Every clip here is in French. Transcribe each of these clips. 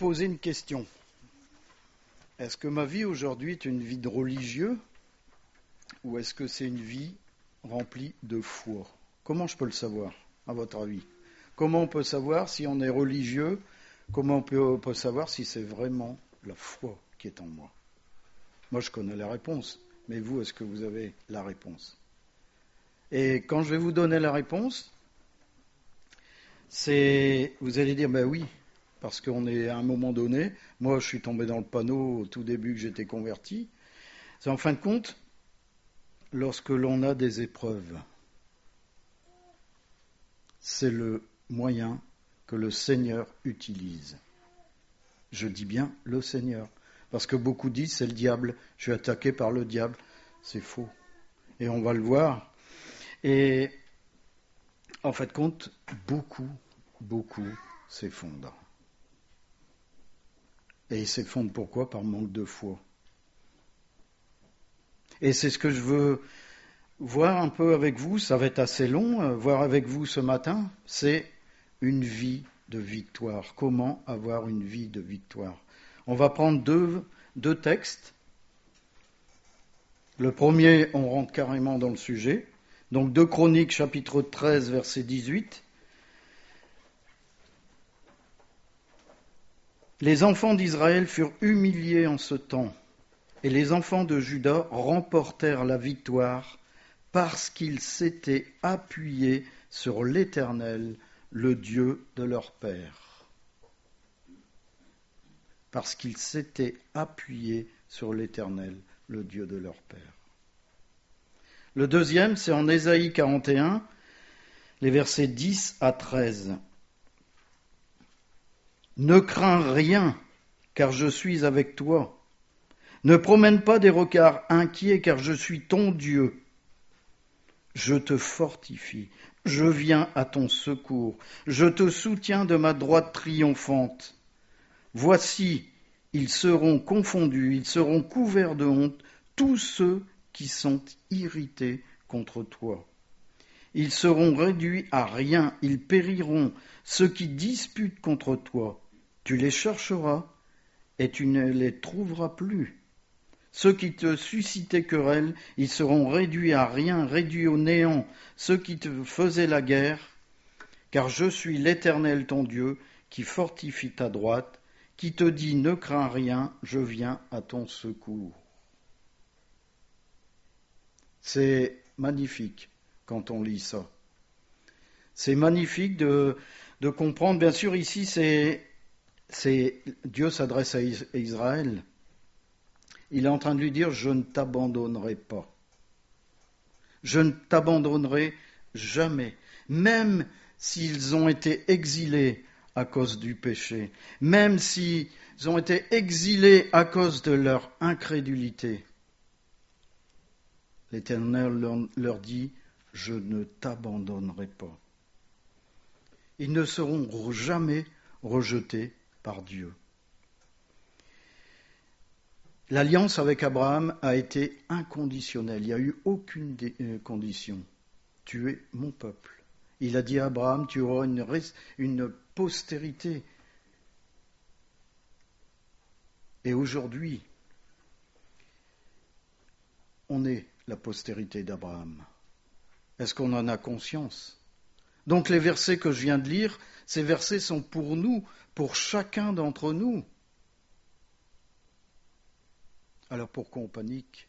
poser une question. Est-ce que ma vie aujourd'hui est une vie de religieux ou est-ce que c'est une vie remplie de foi? Comment je peux le savoir, à votre avis? Comment on peut savoir si on est religieux? Comment on peut savoir si c'est vraiment la foi qui est en moi? Moi, je connais la réponse, mais vous, est-ce que vous avez la réponse? Et quand je vais vous donner la réponse, vous allez dire, ben oui, parce qu'on est à un moment donné, moi je suis tombé dans le panneau au tout début que j'étais converti, c'est en fin de compte, lorsque l'on a des épreuves, c'est le moyen que le Seigneur utilise. Je dis bien le Seigneur, parce que beaucoup disent c'est le diable, je suis attaqué par le diable, c'est faux. Et on va le voir. Et en fin de compte, beaucoup s'effondrent. Et ils s'effondrent pourquoi? Par manque de foi. Et c'est ce que je veux voir un peu avec vous, ça va être assez long, voir avec vous ce matin, c'est une vie de victoire. Comment avoir une vie de victoire? On va prendre deux textes. Le premier, on rentre carrément dans le sujet. Donc 2 Chroniques, chapitre 13, verset 18. Les enfants d'Israël furent humiliés en ce temps, et les enfants de Juda remportèrent la victoire parce qu'ils s'étaient appuyés sur l'Éternel, le Dieu de leur père. Parce qu'ils s'étaient appuyés sur l'Éternel, le Dieu de leur père. Le deuxième, c'est en Ésaïe 41, les versets 10 à 13. Ne crains rien, car je suis avec toi. Ne promène pas des regards inquiets, car je suis ton Dieu. Je te fortifie, je viens à ton secours, je te soutiens de ma droite triomphante. Voici, ils seront confondus, ils seront couverts de honte, tous ceux qui sont irrités contre toi. Ils seront réduits à rien, ils périront, ceux qui disputent contre toi. Tu les chercheras et tu ne les trouveras plus. Ceux qui te suscitaient querelle, ils seront réduits à rien, réduits au néant. Ceux qui te faisaient la guerre, car je suis l'Éternel ton Dieu, qui fortifie ta droite, qui te dit ne crains rien, je viens à ton secours. C'est magnifique quand on lit ça. C'est magnifique de comprendre. Bien sûr, ici, Dieu s'adresse à Israël. Il est en train de lui dire, je ne t'abandonnerai pas. Je ne t'abandonnerai jamais. Même s'ils ont été exilés à cause du péché. Même s'ils ont été exilés à cause de leur incrédulité. L'Éternel leur dit, je ne t'abandonnerai pas. Ils ne seront jamais rejetés par Dieu. L'alliance avec Abraham a été inconditionnelle. Il n'y a eu aucune condition. Tu es mon peuple. Il a dit à Abraham, tu auras une postérité. Et aujourd'hui, on est la postérité d'Abraham. Est-ce qu'on en a conscience? Donc les versets que je viens de lire, ces versets sont pour nous, pour chacun d'entre nous. Alors pourquoi on panique?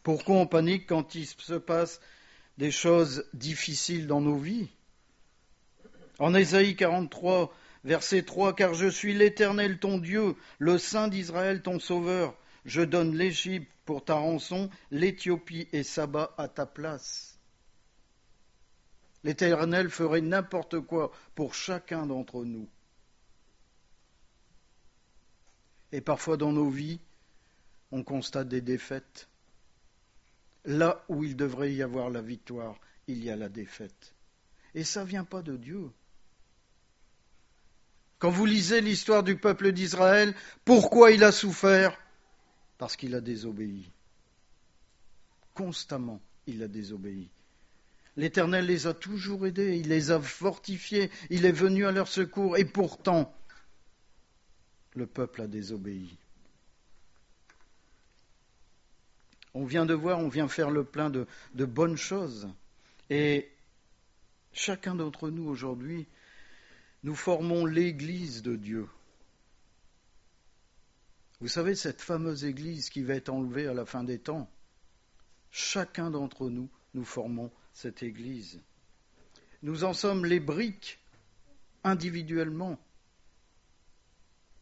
Pourquoi on panique quand il se passe des choses difficiles dans nos vies? En Ésaïe 43, verset 3, « Car je suis l'Éternel ton Dieu, le Saint d'Israël ton Sauveur. Je donne l'Égypte pour ta rançon, l'Éthiopie et Saba à ta place. » L'Éternel ferait n'importe quoi pour chacun d'entre nous. Et parfois dans nos vies, on constate des défaites. Là où il devrait y avoir la victoire, il y a la défaite. Et ça ne vient pas de Dieu. Quand vous lisez l'histoire du peuple d'Israël, pourquoi il a souffert? Parce qu'il a désobéi. Constamment, il a désobéi. L'Éternel les a toujours aidés, il les a fortifiés, il est venu à leur secours, et pourtant, le peuple a désobéi. On vient de voir, on vient faire le plein de bonnes choses. Et chacun d'entre nous aujourd'hui, nous formons l'Église de Dieu. Vous savez, cette fameuse Église qui va être enlevée à la fin des temps, chacun d'entre nous, nous formons cette Église. Nous en sommes les briques individuellement.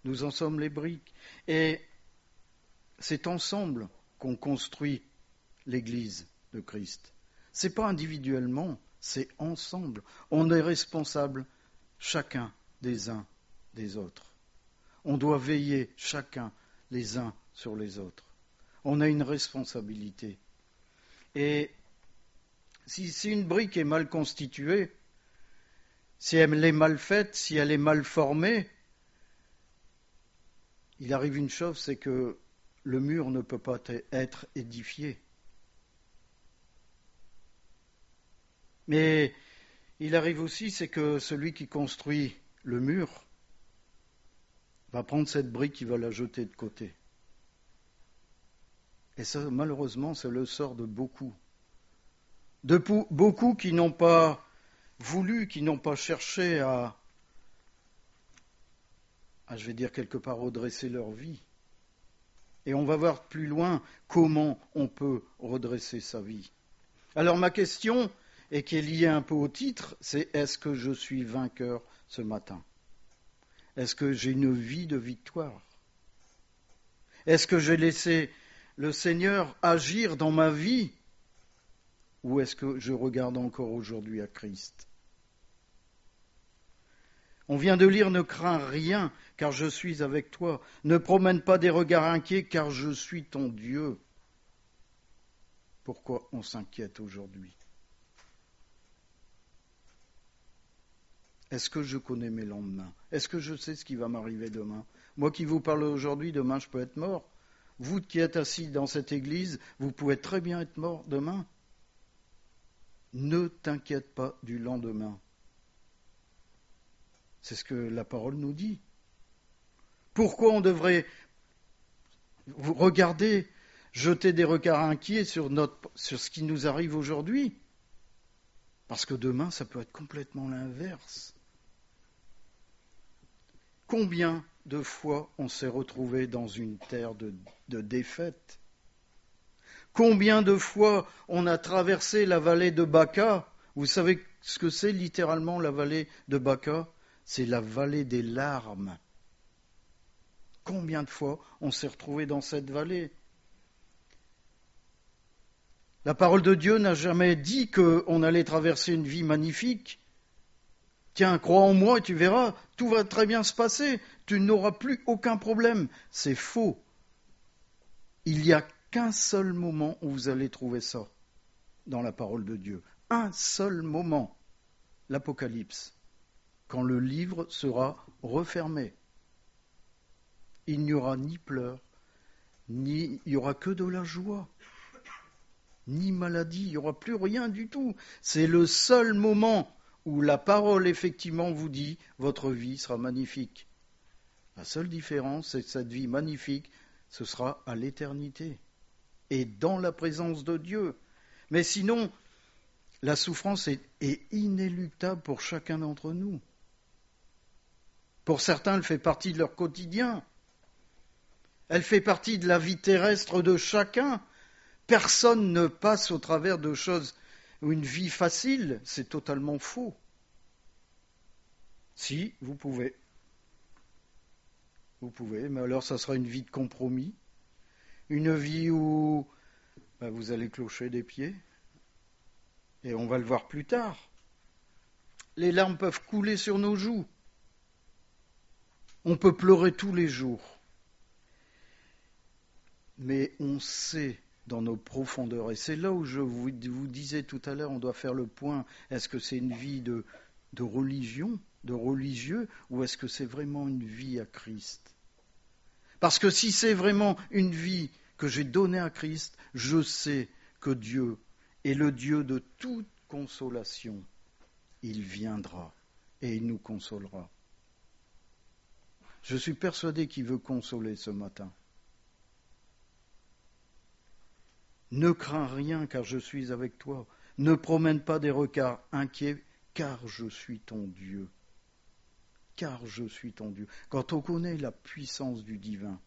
Nous en sommes les briques. Et c'est ensemble qu'on construit l'Église de Christ. Ce n'est pas individuellement, c'est ensemble. On est responsable chacun des uns des autres. On doit veiller chacun les uns sur les autres. On a une responsabilité. Et si une brique est mal constituée, si elle est mal faite, si elle est mal formée, il arrive une chose, c'est que le mur ne peut pas être édifié. Mais il arrive aussi, c'est que celui qui construit le mur va prendre cette brique, il va la jeter de côté. Et ça, malheureusement, c'est le sort de beaucoup. De beaucoup qui n'ont pas voulu, qui n'ont pas cherché à, je vais dire quelque part, redresser leur vie. Et on va voir plus loin comment on peut redresser sa vie. Alors ma question, et qui est liée un peu au titre, c'est est-ce que je suis vainqueur ce matin ? Est-ce que j'ai une vie de victoire ? Est-ce que j'ai laissé le Seigneur agir dans ma vie ? Ou est-ce que je regarde encore aujourd'hui à Christ ? On vient de lire « Ne crains rien, car je suis avec toi. Ne promène pas des regards inquiets, car je suis ton Dieu. » Pourquoi on s'inquiète aujourd'hui ? Est-ce que je connais mes lendemains ? Est-ce que je sais ce qui va m'arriver demain ? Moi qui vous parle aujourd'hui, demain je peux être mort. Vous qui êtes assis dans cette église, vous pouvez très bien être mort demain. Ne t'inquiète pas du lendemain. C'est ce que la parole nous dit. Pourquoi on devrait regarder, jeter des regards inquiets sur ce qui nous arrive aujourd'hui ? Parce que demain, ça peut être complètement l'inverse. Combien de fois on s'est retrouvé dans une terre de défaite ? Combien de fois on a traversé la vallée de Baca ? Vous savez ce que c'est littéralement la vallée de Baca ? C'est la vallée des larmes. Combien de fois on s'est retrouvé dans cette vallée ? La parole de Dieu n'a jamais dit qu'on allait traverser une vie magnifique. Tiens, crois en moi et tu verras, tout va très bien se passer, tu n'auras plus aucun problème. C'est faux. Il n'y a qu'un seul moment où vous allez trouver ça dans la parole de Dieu. Un seul moment, l'Apocalypse, quand le livre sera refermé. Il n'y aura ni pleurs, il n'y aura que de la joie, ni maladie, il n'y aura plus rien du tout. C'est le seul moment où la parole effectivement vous dit « votre vie sera magnifique ». La seule différence, c'est que cette vie magnifique, ce sera à l'éternité et dans la présence de Dieu. Mais sinon, la souffrance est inéluctable pour chacun d'entre nous. Pour certains, elle fait partie de leur quotidien. Elle fait partie de la vie terrestre de chacun. Personne ne passe au travers de choses ou une vie facile, c'est totalement faux. Si, vous pouvez. Vous pouvez, mais alors ça sera une vie de compromis, une vie où vous allez clocher des pieds, et on va le voir plus tard. Les larmes peuvent couler sur nos joues. On peut pleurer tous les jours. Mais on sait dans nos profondeurs, et c'est là où je vous disais tout à l'heure, on doit faire le point, est-ce que c'est une vie de religion, de religieux, ou est-ce que c'est vraiment une vie à Christ ? Parce que si c'est vraiment une vie que j'ai donnée à Christ, je sais que Dieu est le Dieu de toute consolation, il viendra et il nous consolera. Je suis persuadé qu'il veut consoler ce matin. Ne crains rien car je suis avec toi. Ne promène pas des regards inquiets car je suis ton Dieu. Car je suis ton Dieu. Quand on connaît la puissance du divin,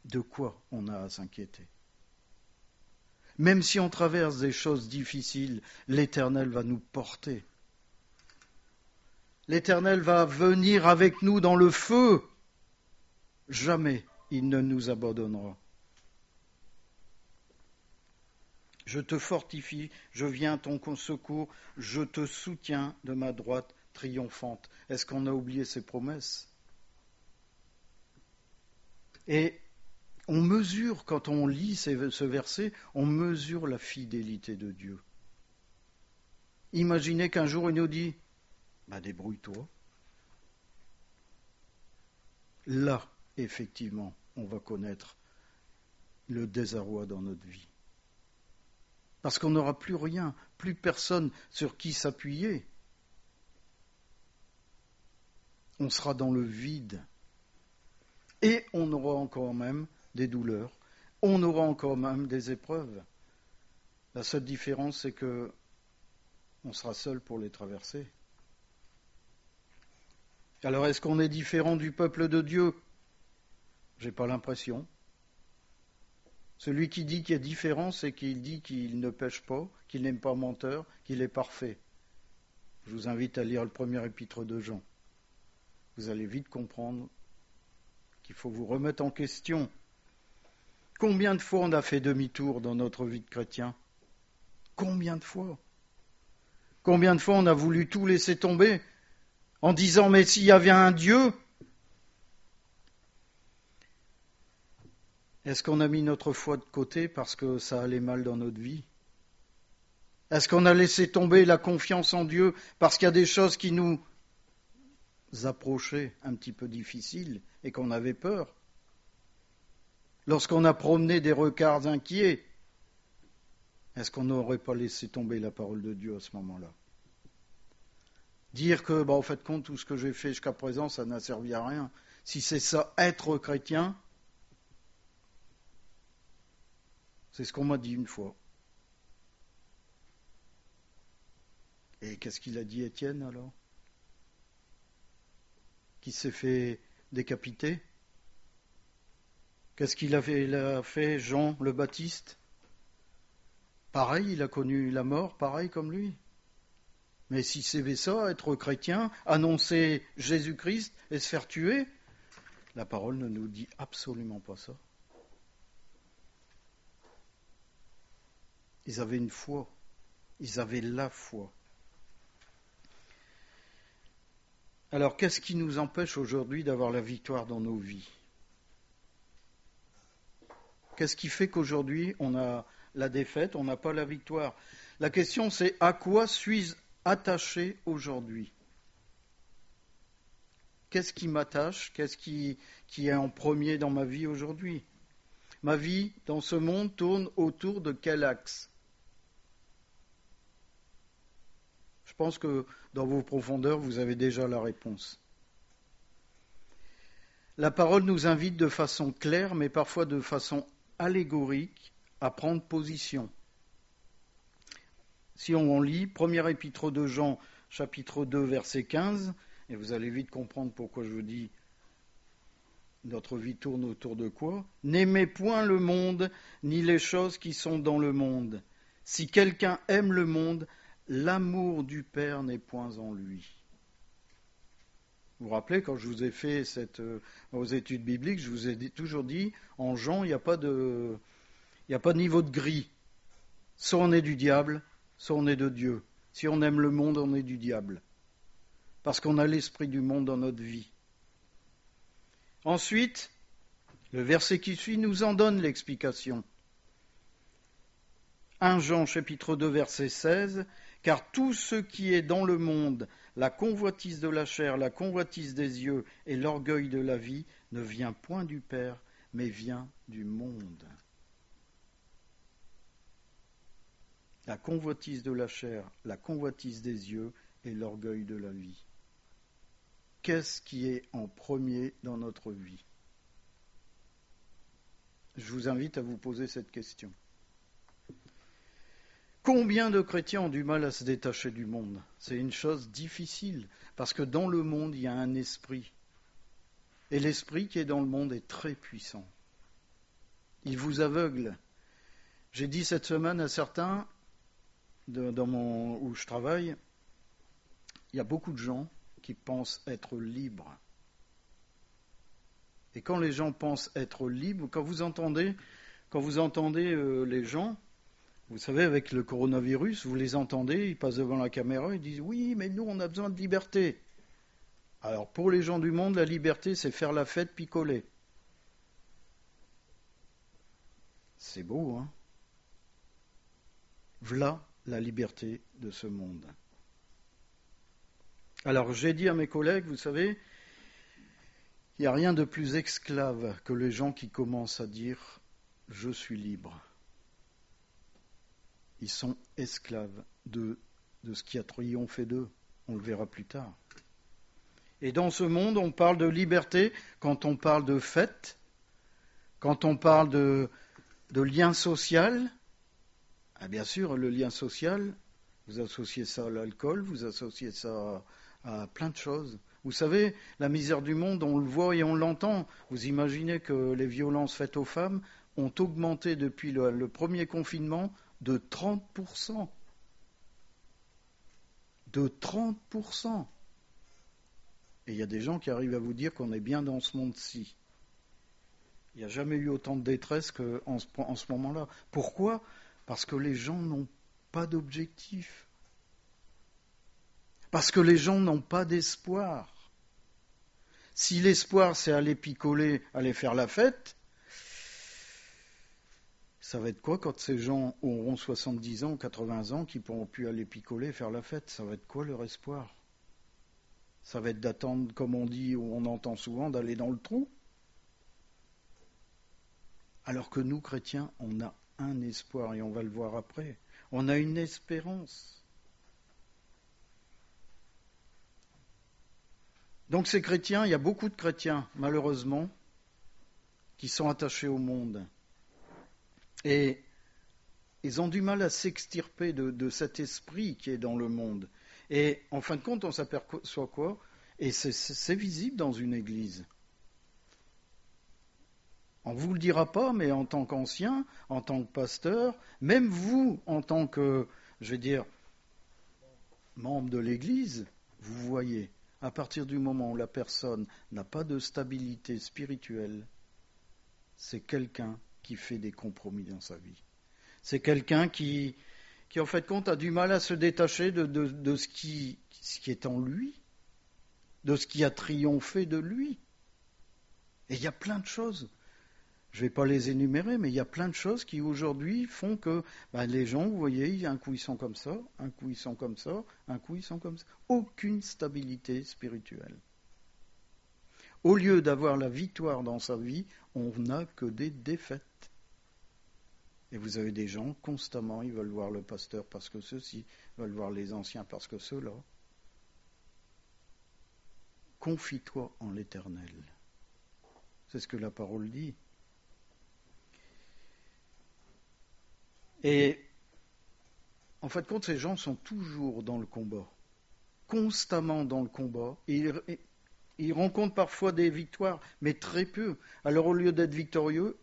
de quoi on a à s'inquiéter? Même si on traverse des choses difficiles, l'Éternel va nous porter. L'Éternel va venir avec nous dans le feu. Jamais il ne nous abandonnera. Je te fortifie, je viens à ton secours, je te soutiens de ma droite triomphante. Est-ce qu'on a oublié ces promesses? Et on mesure, quand on lit ce verset, on mesure la fidélité de Dieu. Imaginez qu'un jour il nous dit, débrouille-toi. Là, effectivement, on va connaître le désarroi dans notre vie. Parce qu'on n'aura plus rien, plus personne sur qui s'appuyer. On sera dans le vide. Et on aura encore même des douleurs. On aura encore même des épreuves. La seule différence, c'est que on sera seul pour les traverser. Alors, est-ce qu'on est différent du peuple de Dieu? J'ai pas l'impression. Celui qui dit qu'il est différent, c'est qu'il dit qu'il ne pêche pas, qu'il n'aime pas menteur, qu'il est parfait. Je vous invite à lire le premier épître de Jean. Vous allez vite comprendre qu'il faut vous remettre en question. Combien de fois on a fait demi-tour dans notre vie de chrétien? Combien de fois? Combien de fois on a voulu tout laisser tomber en disant « mais s'il y avait un Dieu », est-ce qu'on a mis notre foi de côté parce que ça allait mal dans notre vie? Est-ce qu'on a laissé tomber la confiance en Dieu parce qu'il y a des choses qui nous approchaient un petit peu difficiles et qu'on avait peur? Lorsqu'on a promené des regards inquiets, est-ce qu'on n'aurait pas laissé tomber la parole de Dieu à ce moment-là? Dire que, en fait, compte, tout ce que j'ai fait jusqu'à présent, ça n'a servi à rien. Si c'est ça, être chrétien, c'est ce qu'on m'a dit une fois. Et qu'est-ce qu'il a dit Étienne alors? Qui s'est fait décapiter? Qu'est-ce qu'il a fait Jean le Baptiste? Pareil, il a connu la mort, pareil comme lui. Mais si c'est ça, être chrétien, annoncer Jésus-Christ et se faire tuer, la parole ne nous dit absolument pas ça. Ils avaient une foi, ils avaient la foi. Alors, qu'est-ce qui nous empêche aujourd'hui d'avoir la victoire dans nos vies? Qu'est-ce qui fait qu'aujourd'hui, on a la défaite, on n'a pas la victoire? La question, c'est à quoi suis-je attaché aujourd'hui? Qu'est-ce qui m'attache? Qu'est-ce qui est en premier dans ma vie aujourd'hui? Ma vie dans ce monde tourne autour de quel axe? Je pense que dans vos profondeurs, vous avez déjà la réponse. La parole nous invite de façon claire, mais parfois de façon allégorique, à prendre position. Si on lit, premier épître de Jean, chapitre 2, verset 15, et vous allez vite comprendre pourquoi je vous dis notre vie tourne autour de quoi? N'aimez point le monde, ni les choses qui sont dans le monde. Si quelqu'un aime le monde, l'amour du Père n'est point en lui. Vous vous rappelez, quand je vous ai fait aux études bibliques, je vous ai toujours dit, en Jean, il n'y a pas de niveau de gris. Soit on est du diable, soit on est de Dieu. Si on aime le monde, on est du diable. Parce qu'on a l'esprit du monde dans notre vie. Ensuite, le verset qui suit nous en donne l'explication. 1 Jean chapitre 2 verset 16, « Car tout ce qui est dans le monde, la convoitise de la chair, la convoitise des yeux et l'orgueil de la vie, ne vient point du Père, mais vient du monde. » la convoitise de la chair, la convoitise des yeux et l'orgueil de la vie. Qu'est-ce qui est en premier dans notre vie ? Je vous invite à vous poser cette question. Combien de chrétiens ont du mal à se détacher du monde ? C'est une chose difficile, parce que dans le monde, il y a un esprit. Et l'esprit qui est dans le monde est très puissant. Il vous aveugle. J'ai dit cette semaine à certains, où je travaille, il y a beaucoup de gens qui pensent être libres. Et quand les gens pensent être libres, quand vous entendez les gens, vous savez, avec le coronavirus, vous les entendez, ils passent devant la caméra, ils disent « Oui, mais nous, on a besoin de liberté ». Alors, pour les gens du monde, la liberté, c'est faire la fête, picoler. C'est beau, hein ? Voilà la liberté de ce monde. Alors, j'ai dit à mes collègues, vous savez, il n'y a rien de plus esclave que les gens qui commencent à dire « je suis libre ». Ils sont esclaves de ce qui a triomphé d'eux. On le verra plus tard. Et dans ce monde, on parle de liberté quand on parle de fête, quand on parle de lien social. Ah, bien sûr, le lien social, vous associez ça à l'alcool, vous associez ça à plein de choses. Vous savez, la misère du monde, on le voit et on l'entend. Vous imaginez que les violences faites aux femmes ont augmenté depuis le premier confinement de 30%. De 30%. Et il y a des gens qui arrivent à vous dire qu'on est bien dans ce monde-ci. Il n'y a jamais eu autant de détresse qu'en ce moment-là. Pourquoi ? Parce que les gens n'ont pas d'objectif. Parce que les gens n'ont pas d'espoir. Si l'espoir, c'est aller picoler, aller faire la fête, ça va être quoi quand ces gens auront 70 ans ou 80 ans qui ne pourront plus aller picoler et faire la fête ? Ça va être quoi leur espoir ? Ça va être d'attendre, comme on dit, ou on entend souvent, d'aller dans le trou ? Alors que nous, chrétiens, on a un espoir, et on va le voir après. On a une espérance. Donc ces chrétiens, il y a beaucoup de chrétiens, malheureusement, qui sont attachés au monde. Et ils ont du mal à s'extirper de cet esprit qui est dans le monde. Et en fin de compte, on s'aperçoit quoi ? Et c'est visible dans une église. On ne vous le dira pas, mais en tant qu'ancien, en tant que pasteur, même vous, en tant que, membre de l'église, vous voyez, à partir du moment où la personne n'a pas de stabilité spirituelle, c'est quelqu'un qui fait des compromis dans sa vie. C'est quelqu'un qui en fait compte, a du mal à se détacher de ce qui est en lui, de ce qui a triomphé de lui. Et il y a plein de choses. Je ne vais pas les énumérer, mais il y a plein de choses qui aujourd'hui font que les gens, vous voyez, un coup ils sont comme ça, un coup ils sont comme ça, un coup ils sont comme ça. Aucune stabilité spirituelle. Au lieu d'avoir la victoire dans sa vie, on n'a que des défaites. Et vous avez des gens, constamment, ils veulent voir le pasteur parce que ceux-ci, veulent voir les anciens parce que ceux-là. Confie-toi en l'Éternel. C'est ce que la parole dit. Et en fait, compte, ces gens sont toujours dans le combat, constamment dans le combat. Et ils rencontrent parfois des victoires, mais très peu. Alors au lieu d'être victorieux,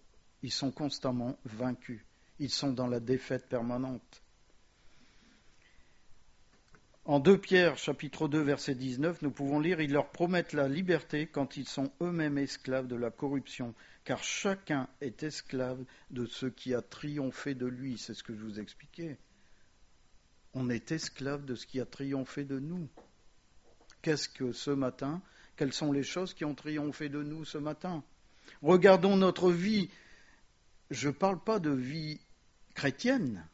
ils sont constamment vaincus. Ils sont dans la défaite permanente. En 2 Pierre, chapitre 2, verset 19, nous pouvons lire « Ils leur promettent la liberté quand ils sont eux-mêmes esclaves de la corruption, car chacun est esclave de ce qui a triomphé de lui. » C'est ce que je vous expliquais. On est esclave de ce qui a triomphé de nous. Qu'est-ce que ce matin ? Quelles sont les choses qui ont triomphé de nous ce matin ? Regardons notre vie. Je ne parle pas de vie chrétienne,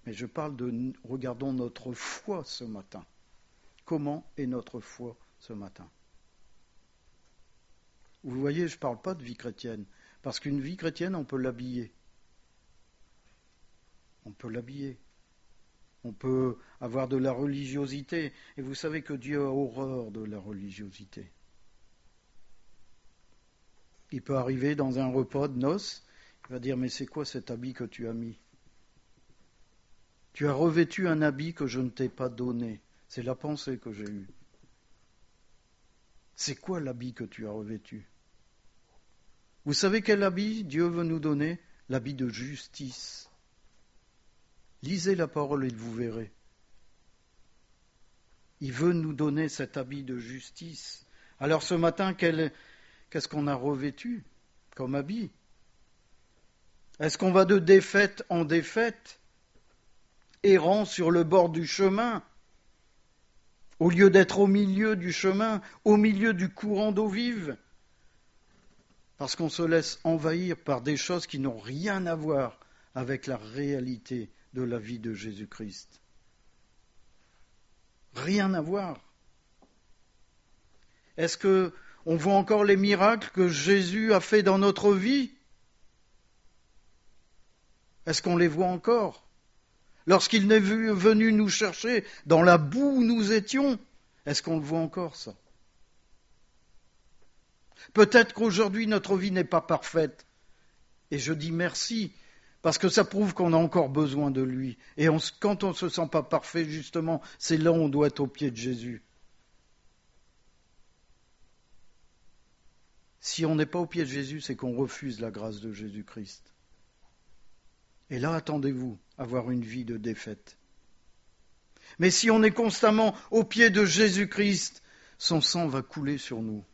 mais je parle regardons notre foi ce matin. Comment est notre foi ce matin ? Vous voyez, je ne parle pas de vie chrétienne, parce qu'une vie chrétienne, on peut l'habiller. On peut l'habiller. On peut avoir de la religiosité. Et vous savez que Dieu a horreur de la religiosité. Il peut arriver dans un repas de noces, il va dire, mais c'est quoi cet habit que tu as mis? Tu as revêtu un habit que je ne t'ai pas donné. C'est la pensée que j'ai eue. C'est quoi l'habit que tu as revêtu? Vous savez quel habit Dieu veut nous donner? L'habit de justice. Lisez la parole et vous verrez. Il veut nous donner cet habit de justice. Alors ce matin, qu'est-ce qu'on a revêtu comme habit? Est-ce qu'on va de défaite en défaite, errant sur le bord du chemin, au lieu d'être au milieu du chemin, au milieu du courant d'eau vive? Parce qu'on se laisse envahir par des choses qui n'ont rien à voir avec la réalité de la vie de Jésus-Christ. Rien à voir. Est-ce qu'on voit encore les miracles que Jésus a fait dans notre vie? Est-ce qu'on les voit encore? Lorsqu'il est venu nous chercher dans la boue où nous étions, est-ce qu'on le voit encore, ça? Peut-être qu'aujourd'hui notre vie n'est pas parfaite. Et je dis merci, parce que ça prouve qu'on a encore besoin de lui. Et quand on ne se sent pas parfait, justement, c'est là où on doit être au pied de Jésus. Si on n'est pas au pied de Jésus, c'est qu'on refuse la grâce de Jésus-Christ. Et là, attendez-vous à avoir une vie de défaite. Mais si on est constamment au pied de Jésus-Christ, son sang va couler sur nous.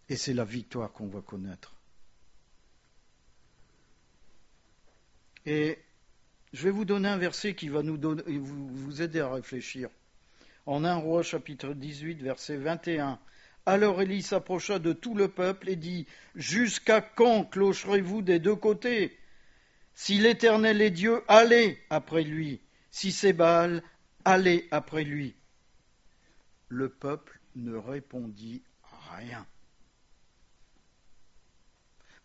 Et c'est la victoire qu'on va connaître. Et je vais vous donner un verset qui va vous aider à réfléchir. En 1 Roi chapitre 18, verset 21. Alors Élie s'approcha de tout le peuple et dit, « Jusqu'à quand clocherez-vous des deux côtés? Si l'Éternel est Dieu, allez après lui. Si c'est Baal, allez après lui. » Le peuple ne répondit rien.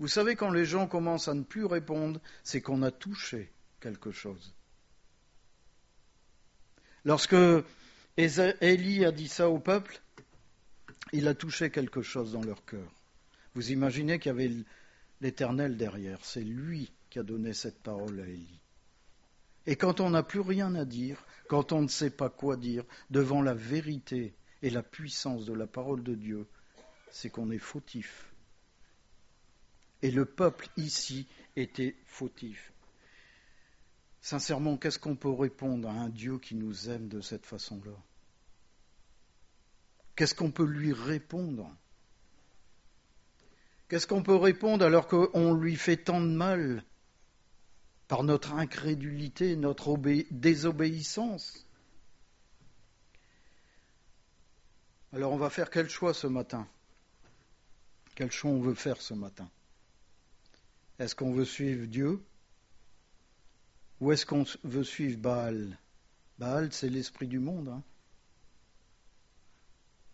Vous savez, quand les gens commencent à ne plus répondre, c'est qu'on a touché quelque chose. Lorsque Élie a dit ça au peuple, il a touché quelque chose dans leur cœur. Vous imaginez qu'il y avait l'Éternel derrière. C'est lui qui a donné cette parole à Élie. Et quand on n'a plus rien à dire, quand on ne sait pas quoi dire, devant la vérité et la puissance de la parole de Dieu, c'est qu'on est fautif. Et le peuple ici était fautif. Sincèrement, qu'est-ce qu'on peut répondre à un Dieu qui nous aime de cette façon-là? Qu'est-ce qu'on peut lui répondre? Qu'est-ce qu'on peut répondre alors qu'on lui fait tant de mal par notre incrédulité, notre désobéissance? Alors on va faire quel choix ce matin? Quel choix on veut faire ce matin? Est-ce qu'on veut suivre Dieu? Ou est-ce qu'on veut suivre Baal? Baal, c'est l'esprit du monde. Hein?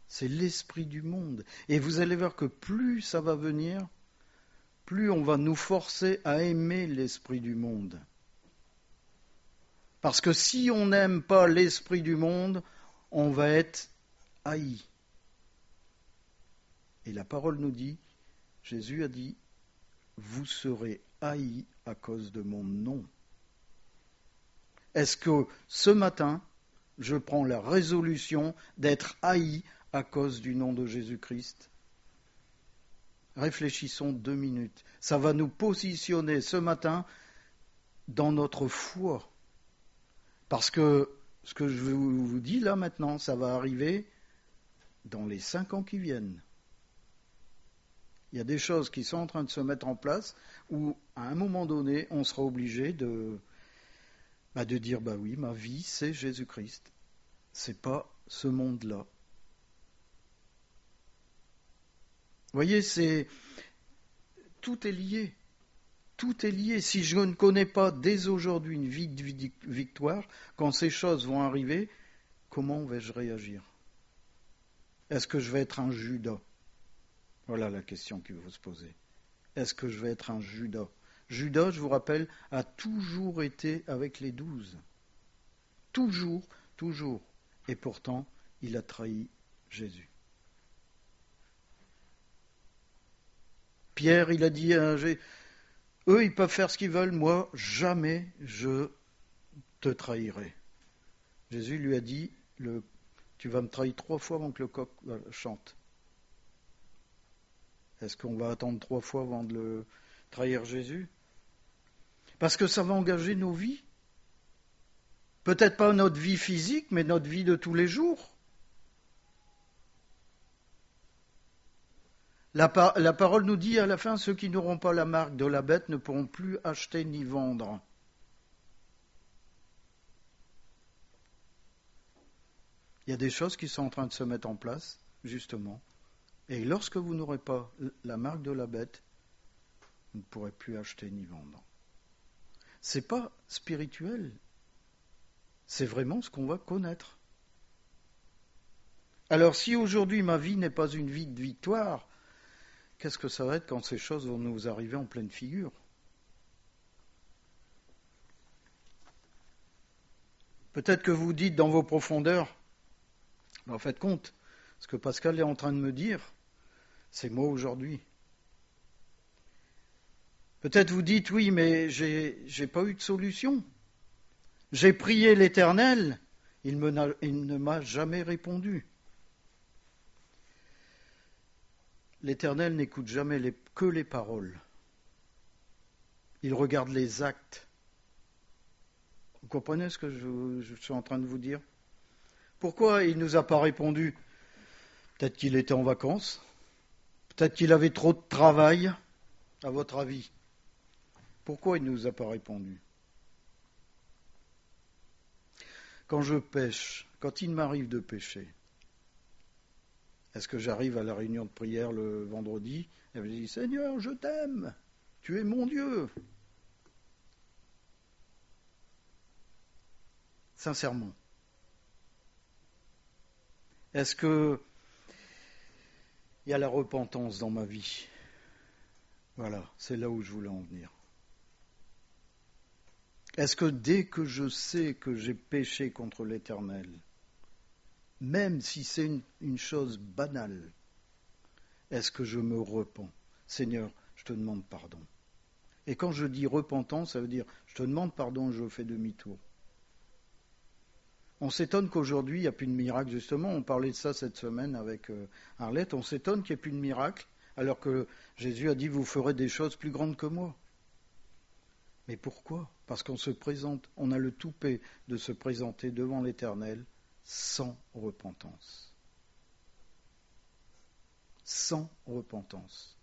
C'est l'esprit du monde. Et vous allez voir que plus ça va venir, plus on va nous forcer à aimer l'esprit du monde. Parce que si on n'aime pas l'esprit du monde, on va être haï. Et la parole nous dit, Jésus a dit, vous serez haïs à cause de mon nom. Est-ce que ce matin, je prends la résolution d'être haï à cause du nom de Jésus-Christ? Réfléchissons 2 minutes. Ça va nous positionner ce matin dans notre foi. Parce que ce que je vous dis là maintenant, ça va arriver dans les 5 ans qui viennent. Il y a des choses qui sont en train de se mettre en place où, à un moment donné, on sera obligé de dire, oui, ma vie, c'est Jésus-Christ. C'est pas ce monde-là. Vous voyez, tout est lié. Tout est lié. Si je ne connais pas dès aujourd'hui une vie de victoire, quand ces choses vont arriver, comment vais-je réagir? Est-ce que je vais être un Judas? Voilà la question qu'il faut se poser. Est-ce que je vais être un Judas? Judas, je vous rappelle, a toujours été avec les 12. Toujours, toujours. Et pourtant, il a trahi Jésus. Pierre, il a dit, eux, ils peuvent faire ce qu'ils veulent, moi, jamais je te trahirai. Jésus lui a dit, tu vas me trahir 3 fois avant que le coq chante. Est-ce qu'on va attendre 3 fois avant de le trahir Jésus? Parce que ça va engager nos vies. Peut-être pas notre vie physique, mais notre vie de tous les jours. La parole nous dit à la fin, ceux qui n'auront pas la marque de la bête ne pourront plus acheter ni vendre. Il y a des choses qui sont en train de se mettre en place, justement. Et lorsque vous n'aurez pas la marque de la bête, vous ne pourrez plus acheter ni vendre. C'est pas spirituel. C'est vraiment ce qu'on va connaître. Alors si aujourd'hui ma vie n'est pas une vie de victoire, qu'est-ce que ça va être quand ces choses vont nous arriver en pleine figure? Peut-être que vous dites dans vos profondeurs, en fait compte, ce que Pascal est en train de me dire, c'est moi aujourd'hui. Peut-être vous dites, oui, mais j'ai pas eu de solution. J'ai prié l'Éternel, il ne m'a jamais répondu. L'Éternel n'écoute jamais que les paroles. Il regarde les actes. Vous comprenez ce que je suis en train de vous dire? Pourquoi il ne nous a pas répondu? Peut-être qu'il était en vacances. Peut-être qu'il avait trop de travail, à votre avis. Pourquoi il ne nous a pas répondu? Quand je pêche, quand il m'arrive de pêcher, est-ce que j'arrive à la réunion de prière le vendredi et je dis, Seigneur, je t'aime, tu es mon Dieu? Sincèrement. Est-ce que il y a la repentance dans ma vie? Voilà, c'est là où je voulais en venir. Est-ce que dès que je sais que j'ai péché contre l'Éternel, même si c'est une chose banale, est-ce que je me repens? Seigneur, je te demande pardon. Et quand je dis repentance, ça veut dire je te demande pardon, je fais demi-tour. On s'étonne qu'aujourd'hui, il n'y a plus de miracle. Justement, on parlait de ça cette semaine avec Arlette. On s'étonne qu'il n'y ait plus de miracle, alors que Jésus a dit, vous ferez des choses plus grandes que moi. Mais pourquoi? Parce qu'on se présente, on a le toupet de se présenter devant l'Éternel sans repentance. Sans repentance.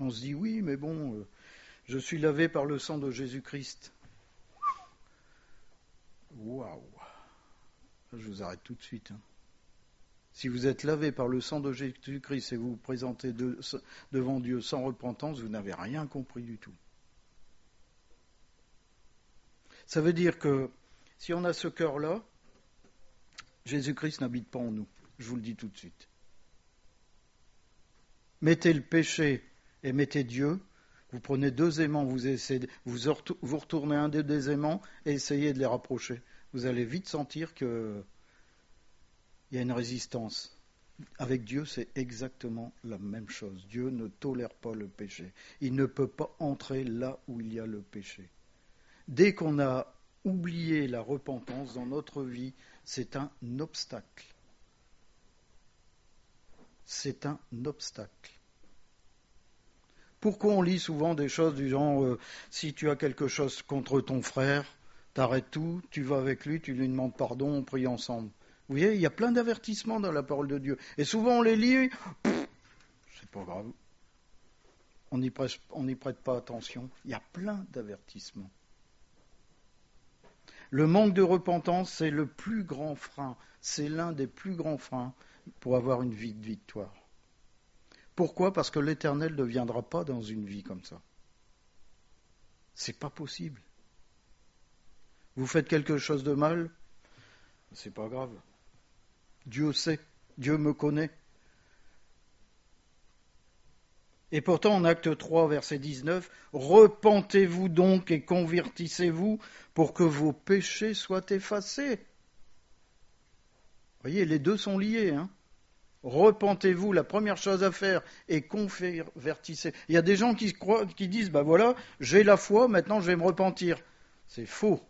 On se dit, oui, mais bon, je suis lavé par le sang de Jésus-Christ. Waouh! Je vous arrête tout de suite. Si vous êtes lavé par le sang de Jésus-Christ et vous vous présentez devant Dieu sans repentance, vous n'avez rien compris du tout. Ça veut dire que si on a ce cœur-là, Jésus-Christ n'habite pas en nous. Je vous le dis tout de suite. Mettez le péché et mettez Dieu. Vous prenez 2 aimants, vous retournez un des aimants et essayez de les rapprocher. Vous allez vite sentir qu'il y a une résistance. Avec Dieu, c'est exactement la même chose. Dieu ne tolère pas le péché. Il ne peut pas entrer là où il y a le péché. Dès qu'on a oublié la repentance dans notre vie, c'est un obstacle. C'est un obstacle. Pourquoi on lit souvent des choses du genre si tu as quelque chose contre ton frère, t'arrêtes tout, tu vas avec lui, tu lui demandes pardon, on prie ensemble. Vous voyez, il y a plein d'avertissements dans la parole de Dieu. Et souvent on les lit, c'est pas grave. On n'y prête pas attention. Il y a plein d'avertissements. Le manque de repentance, c'est le plus grand frein. C'est l'un des plus grands freins pour avoir une vie de victoire. Pourquoi? Parce que l'Éternel ne viendra pas dans une vie comme ça. C'est pas possible. Vous faites quelque chose de mal, c'est pas grave. Dieu sait, Dieu me connaît. Et pourtant, en Acte 3, verset 19, « Repentez-vous donc et convertissez-vous pour que vos péchés soient effacés. » Vous voyez, les deux sont liés. Hein. Repentez-vous, la première chose à faire, et convertissez. Il y a des gens qui disent, ben voilà, j'ai la foi, maintenant je vais me repentir. C'est faux.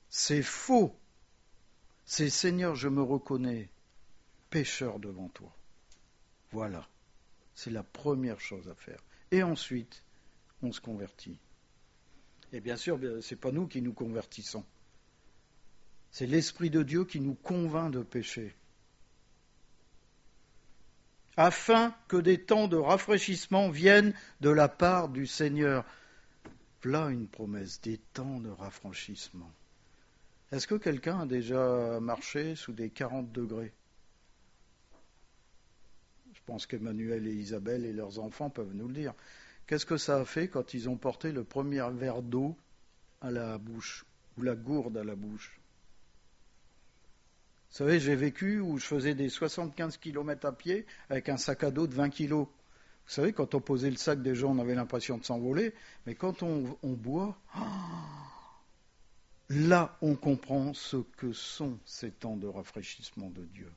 C'est faux. C'est Seigneur, je me reconnais pécheur devant toi. Voilà. C'est la première chose à faire. Et ensuite, on se convertit. Et bien sûr, ce n'est pas nous qui nous convertissons. C'est l'Esprit de Dieu qui nous convainc de pécher. Afin que des temps de rafraîchissement viennent de la part du Seigneur. Voilà une promesse, des temps de rafraîchissement. Est-ce que quelqu'un a déjà marché sous des 40 degrés ? Je pense qu'Emmanuel et Isabelle et leurs enfants peuvent nous le dire. Qu'est-ce que ça a fait quand ils ont porté le premier verre d'eau à la bouche, ou la gourde à la bouche ? Vous savez, j'ai vécu où je faisais des 75 km à pied avec un sac à dos de 20 kg. Vous savez, quand on posait le sac, des gens, on avait l'impression de s'envoler, mais quand on boit, là, on comprend ce que sont ces temps de rafraîchissement de Dieu.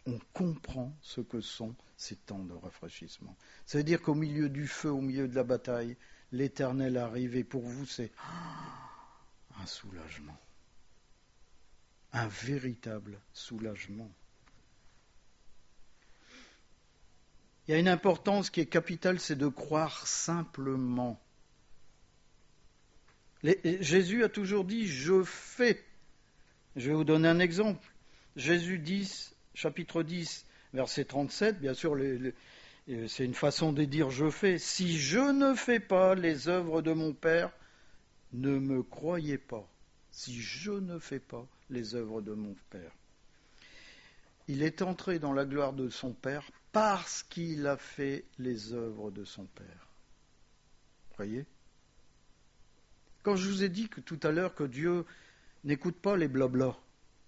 On comprend ce que sont ces temps de rafraîchissement. Ça veut dire qu'au milieu du feu, au milieu de la bataille, l'Éternel arrive et pour vous, c'est un soulagement. Un véritable soulagement. Il y a une importance qui est capitale, c'est de croire simplement. Jésus a toujours dit « je fais ». Je vais vous donner un exemple. Jésus 10, chapitre 10, verset 37, bien sûr, c'est une façon de dire « je fais ». Si je ne fais pas les œuvres de mon Père, ne me croyez pas. Si je ne fais pas les œuvres de mon Père. Il est entré dans la gloire de son Père parce qu'il a fait les œuvres de son Père. Voyez ? Quand je vous ai dit que tout à l'heure que Dieu n'écoute pas les blablas,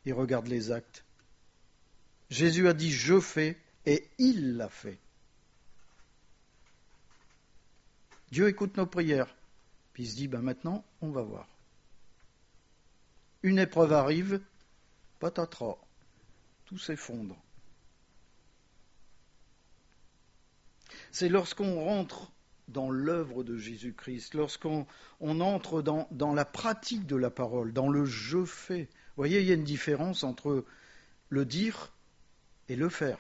il regarde les actes. Jésus a dit « je fais » et il l'a fait. Dieu écoute nos prières. Puis il se dit « maintenant, on va voir ». Une épreuve arrive, patatras, tout s'effondre. C'est lorsqu'on rentre dans l'œuvre de Jésus-Christ, lorsqu'on entre dans la pratique de la parole, dans le « je fais ». Vous voyez, il y a une différence entre le dire et le faire.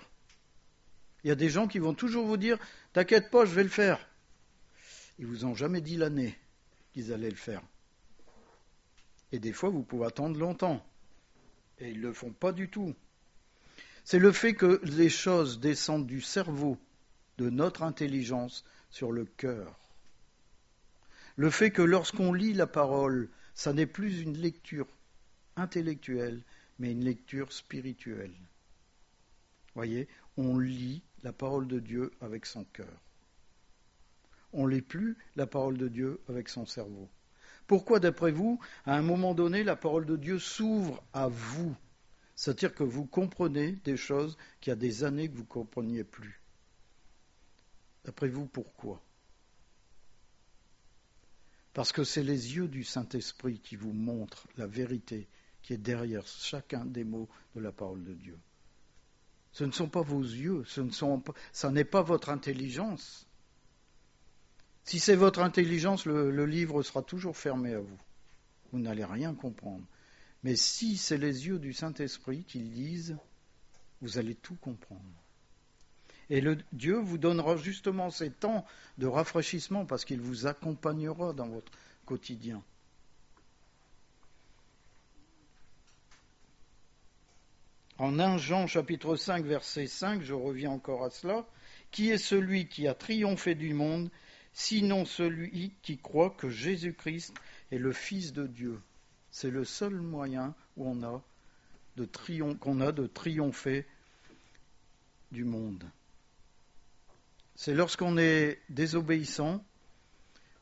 Il y a des gens qui vont toujours vous dire « t'inquiète pas, je vais le faire ». Ils ne vous ont jamais dit l'année qu'ils allaient le faire. Et des fois, vous pouvez attendre longtemps. Et ils ne le font pas du tout. C'est le fait que les choses descendent du cerveau, de notre intelligence, sur le cœur. Le fait que lorsqu'on lit la parole, ça n'est plus une lecture intellectuelle, mais une lecture spirituelle. Voyez, on lit la parole de Dieu avec son cœur. On ne lit plus la parole de Dieu avec son cerveau. Pourquoi, d'après vous, à un moment donné, la parole de Dieu s'ouvre à vous ? C'est-à-dire que vous comprenez des choses qu'il y a des années que vous ne compreniez plus. D'après vous, pourquoi ? Parce que c'est les yeux du Saint-Esprit qui vous montrent la vérité qui est derrière chacun des mots de la parole de Dieu. Ce ne sont pas vos yeux, ça n'est pas votre intelligence. Si c'est votre intelligence, le livre sera toujours fermé à vous. Vous n'allez rien comprendre. Mais si c'est les yeux du Saint-Esprit qui lisent, vous allez tout comprendre. Et Dieu vous donnera justement ces temps de rafraîchissement parce qu'il vous accompagnera dans votre quotidien. En 1 Jean chapitre 5 verset 5, je reviens encore à cela, « Qui est celui qui a triomphé du monde, sinon celui qui croit que Jésus-Christ est le Fils de Dieu ?» C'est le seul moyen où qu'on a de triompher du monde. C'est lorsqu'on est désobéissant,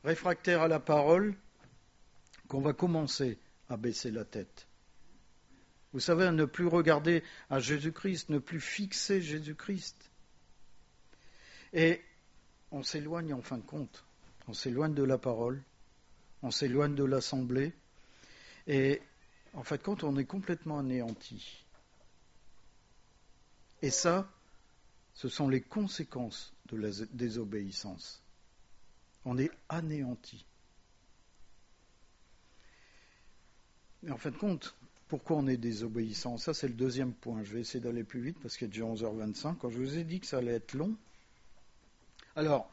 réfractaire à la parole, qu'on va commencer à baisser la tête. Vous savez, à ne plus regarder à Jésus-Christ, ne plus fixer Jésus-Christ. Et on s'éloigne en fin de compte. On s'éloigne de la parole, on s'éloigne de l'assemblée, et en fin de compte, on est complètement anéanti. Et ça, ce sont les conséquences de la désobéissance. On est anéanti. Mais en fin de compte, pourquoi on est désobéissant? Ça, c'est le deuxième point. Je vais essayer d'aller plus vite parce qu'il est déjà 11h25. Quand je vous ai dit que ça allait être long. Alors,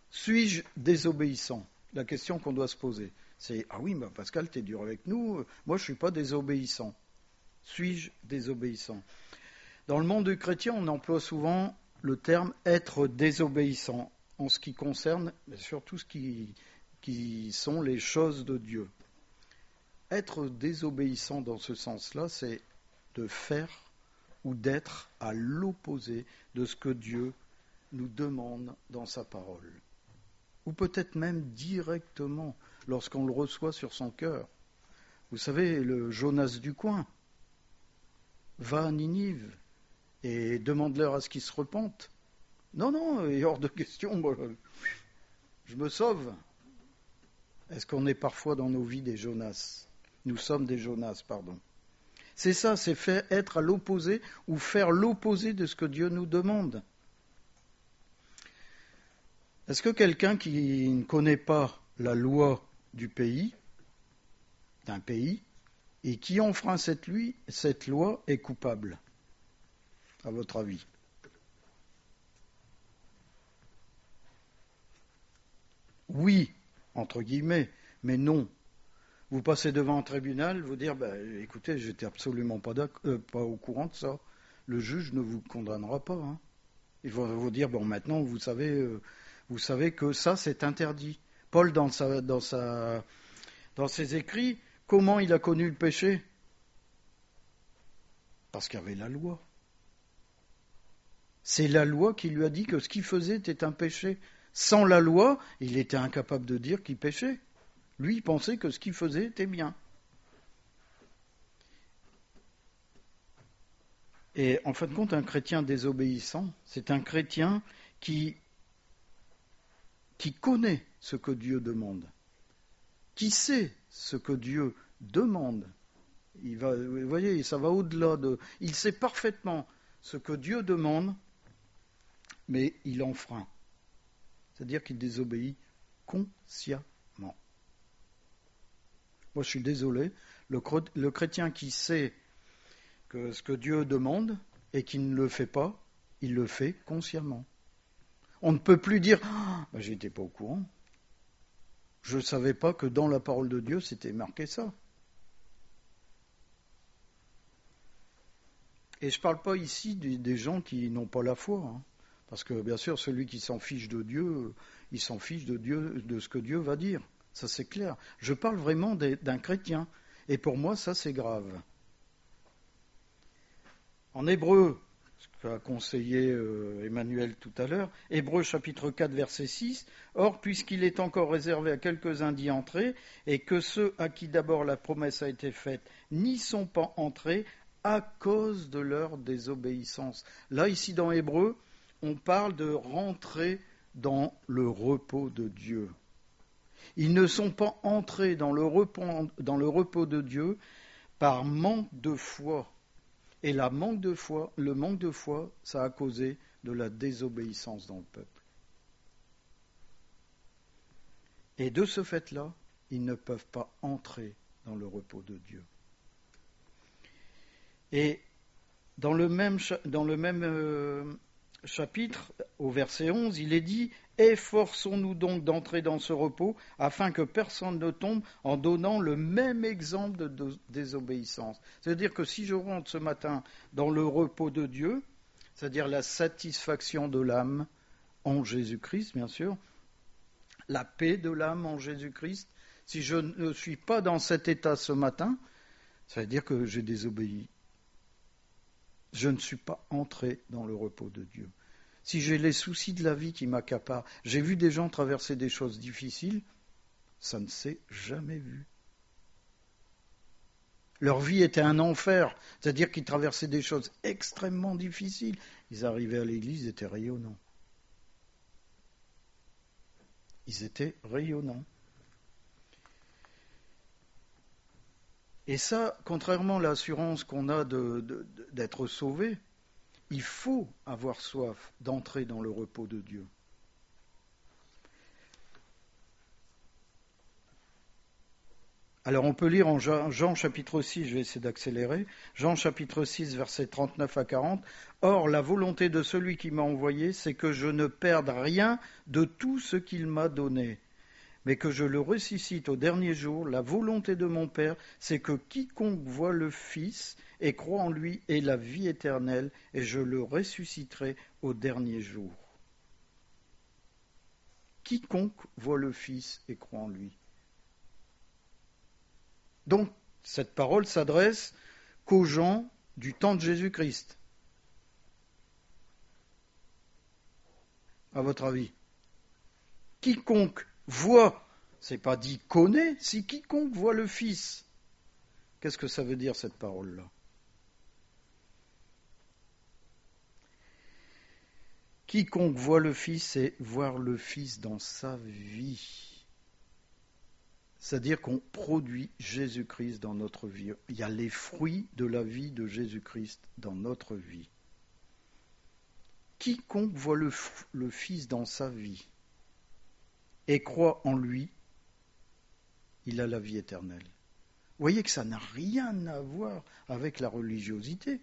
suis-je désobéissant? La question qu'on doit se poser, c'est « Ah oui, bah Pascal, t'es dur avec nous. Moi, je ne suis pas désobéissant. Suis-je désobéissant ?» Dans le monde chrétien, on emploie souvent le terme « être désobéissant » en ce qui concerne surtout ce qui sont les choses de Dieu. Être désobéissant dans ce sens-là, c'est de faire ou d'être à l'opposé de ce que Dieu nous demande dans sa parole. Ou peut-être même directement lorsqu'on le reçoit sur son cœur. Vous savez, le Jonas du coin va à Ninive et demande-leur à ce qu'ils se repentent. Non, il est hors de question, moi, je me sauve. Est-ce qu'on est parfois dans nos vies des Jonas? Nous sommes des Jonas, pardon. C'est ça, c'est faire être à l'opposé ou faire l'opposé de ce que Dieu nous demande. Est-ce que quelqu'un qui ne connaît pas la loi du pays, d'un pays, et qui enfreint cette loi est coupable, à votre avis? Oui, entre guillemets, mais non. Vous passez devant un tribunal, vous dire, écoutez, j'étais absolument pas au courant de ça. Le juge ne vous condamnera pas. Hein. Il va vous dire, maintenant, vous savez que ça, c'est interdit. Paul, dans ses écrits, comment il a connu le péché? Parce qu'il y avait la loi. C'est la loi qui lui a dit que ce qu'il faisait était un péché. Sans la loi, il était incapable de dire qu'il péchait. Lui, il pensait que ce qu'il faisait était bien. Et en fin de compte, un chrétien désobéissant, c'est un chrétien qui connaît ce que Dieu demande, qui sait ce que Dieu demande. Vous voyez, ça va au-delà de... Il sait parfaitement ce que Dieu demande, mais il enfreint. C'est-à-dire qu'il désobéit consciemment. Moi, je suis désolé, le chrétien qui sait que ce que Dieu demande et qui ne le fait pas, il le fait consciemment. On ne peut plus dire « je n'étais pas au courant. Je ne savais pas que dans la parole de Dieu, c'était marqué ça. » Et je ne parle pas ici des gens qui n'ont pas la foi. Hein, parce que bien sûr, celui qui s'en fiche de Dieu, il s'en fiche de ce que Dieu va dire. Ça, c'est clair. Je parle vraiment d'un chrétien. Et pour moi, ça, c'est grave. En Hébreu, ce qu'a conseillé Emmanuel tout à l'heure, Hébreu chapitre 4, verset 6, « Or, puisqu'il est encore réservé à quelques-uns d'y entrer, et que ceux à qui d'abord la promesse a été faite n'y sont pas entrés à cause de leur désobéissance. » Là, ici dans Hébreu, on parle de rentrer dans le repos de Dieu. Ils ne sont pas entrés dans le repos de Dieu par manque de foi. Et le manque de foi, ça a causé de la désobéissance dans le peuple. Et de ce fait-là, ils ne peuvent pas entrer dans le repos de Dieu. Et dans le même chapitre, au verset 11, il est dit « Efforçons-nous donc d'entrer dans ce repos, afin que personne ne tombe en donnant le même exemple de désobéissance. » C'est-à-dire que si je rentre ce matin dans le repos de Dieu, c'est-à-dire la satisfaction de l'âme en Jésus-Christ, bien sûr, la paix de l'âme en Jésus-Christ, si je ne suis pas dans cet état ce matin, ça veut dire que j'ai désobéi. Je ne suis pas entré dans le repos de Dieu. Si j'ai les soucis de la vie qui m'accaparent, j'ai vu des gens traverser des choses difficiles, ça ne s'est jamais vu. Leur vie était un enfer, c'est-à-dire qu'ils traversaient des choses extrêmement difficiles. Ils arrivaient à l'église, ils étaient rayonnants. Ils étaient rayonnants. Et ça, contrairement à l'assurance qu'on a d'être sauvé, il faut avoir soif d'entrer dans le repos de Dieu. Alors on peut lire en Jean chapitre 6, je vais essayer d'accélérer, Jean chapitre 6, versets 39 à 40, « Or la volonté de celui qui m'a envoyé, c'est que je ne perde rien de tout ce qu'il m'a donné, mais que je le ressuscite au dernier jour. La volonté de mon Père, c'est que quiconque voit le Fils et croit en lui ait la vie éternelle, et je le ressusciterai au dernier jour. » Quiconque voit le Fils et croit en lui. Donc, cette parole s'adresse qu'aux gens du temps de Jésus-Christ. À votre avis, quiconque voit, c'est pas dit connaît, si quiconque voit le Fils. Qu'est-ce que ça veut dire cette parole-là? Quiconque voit le Fils, c'est voir le Fils dans sa vie. C'est-à-dire qu'on produit Jésus-Christ dans notre vie. Il y a les fruits de la vie de Jésus-Christ dans notre vie. Quiconque voit le Fils dans sa vie et croit en lui, il a la vie éternelle. Vous voyez que ça n'a rien à voir avec la religiosité.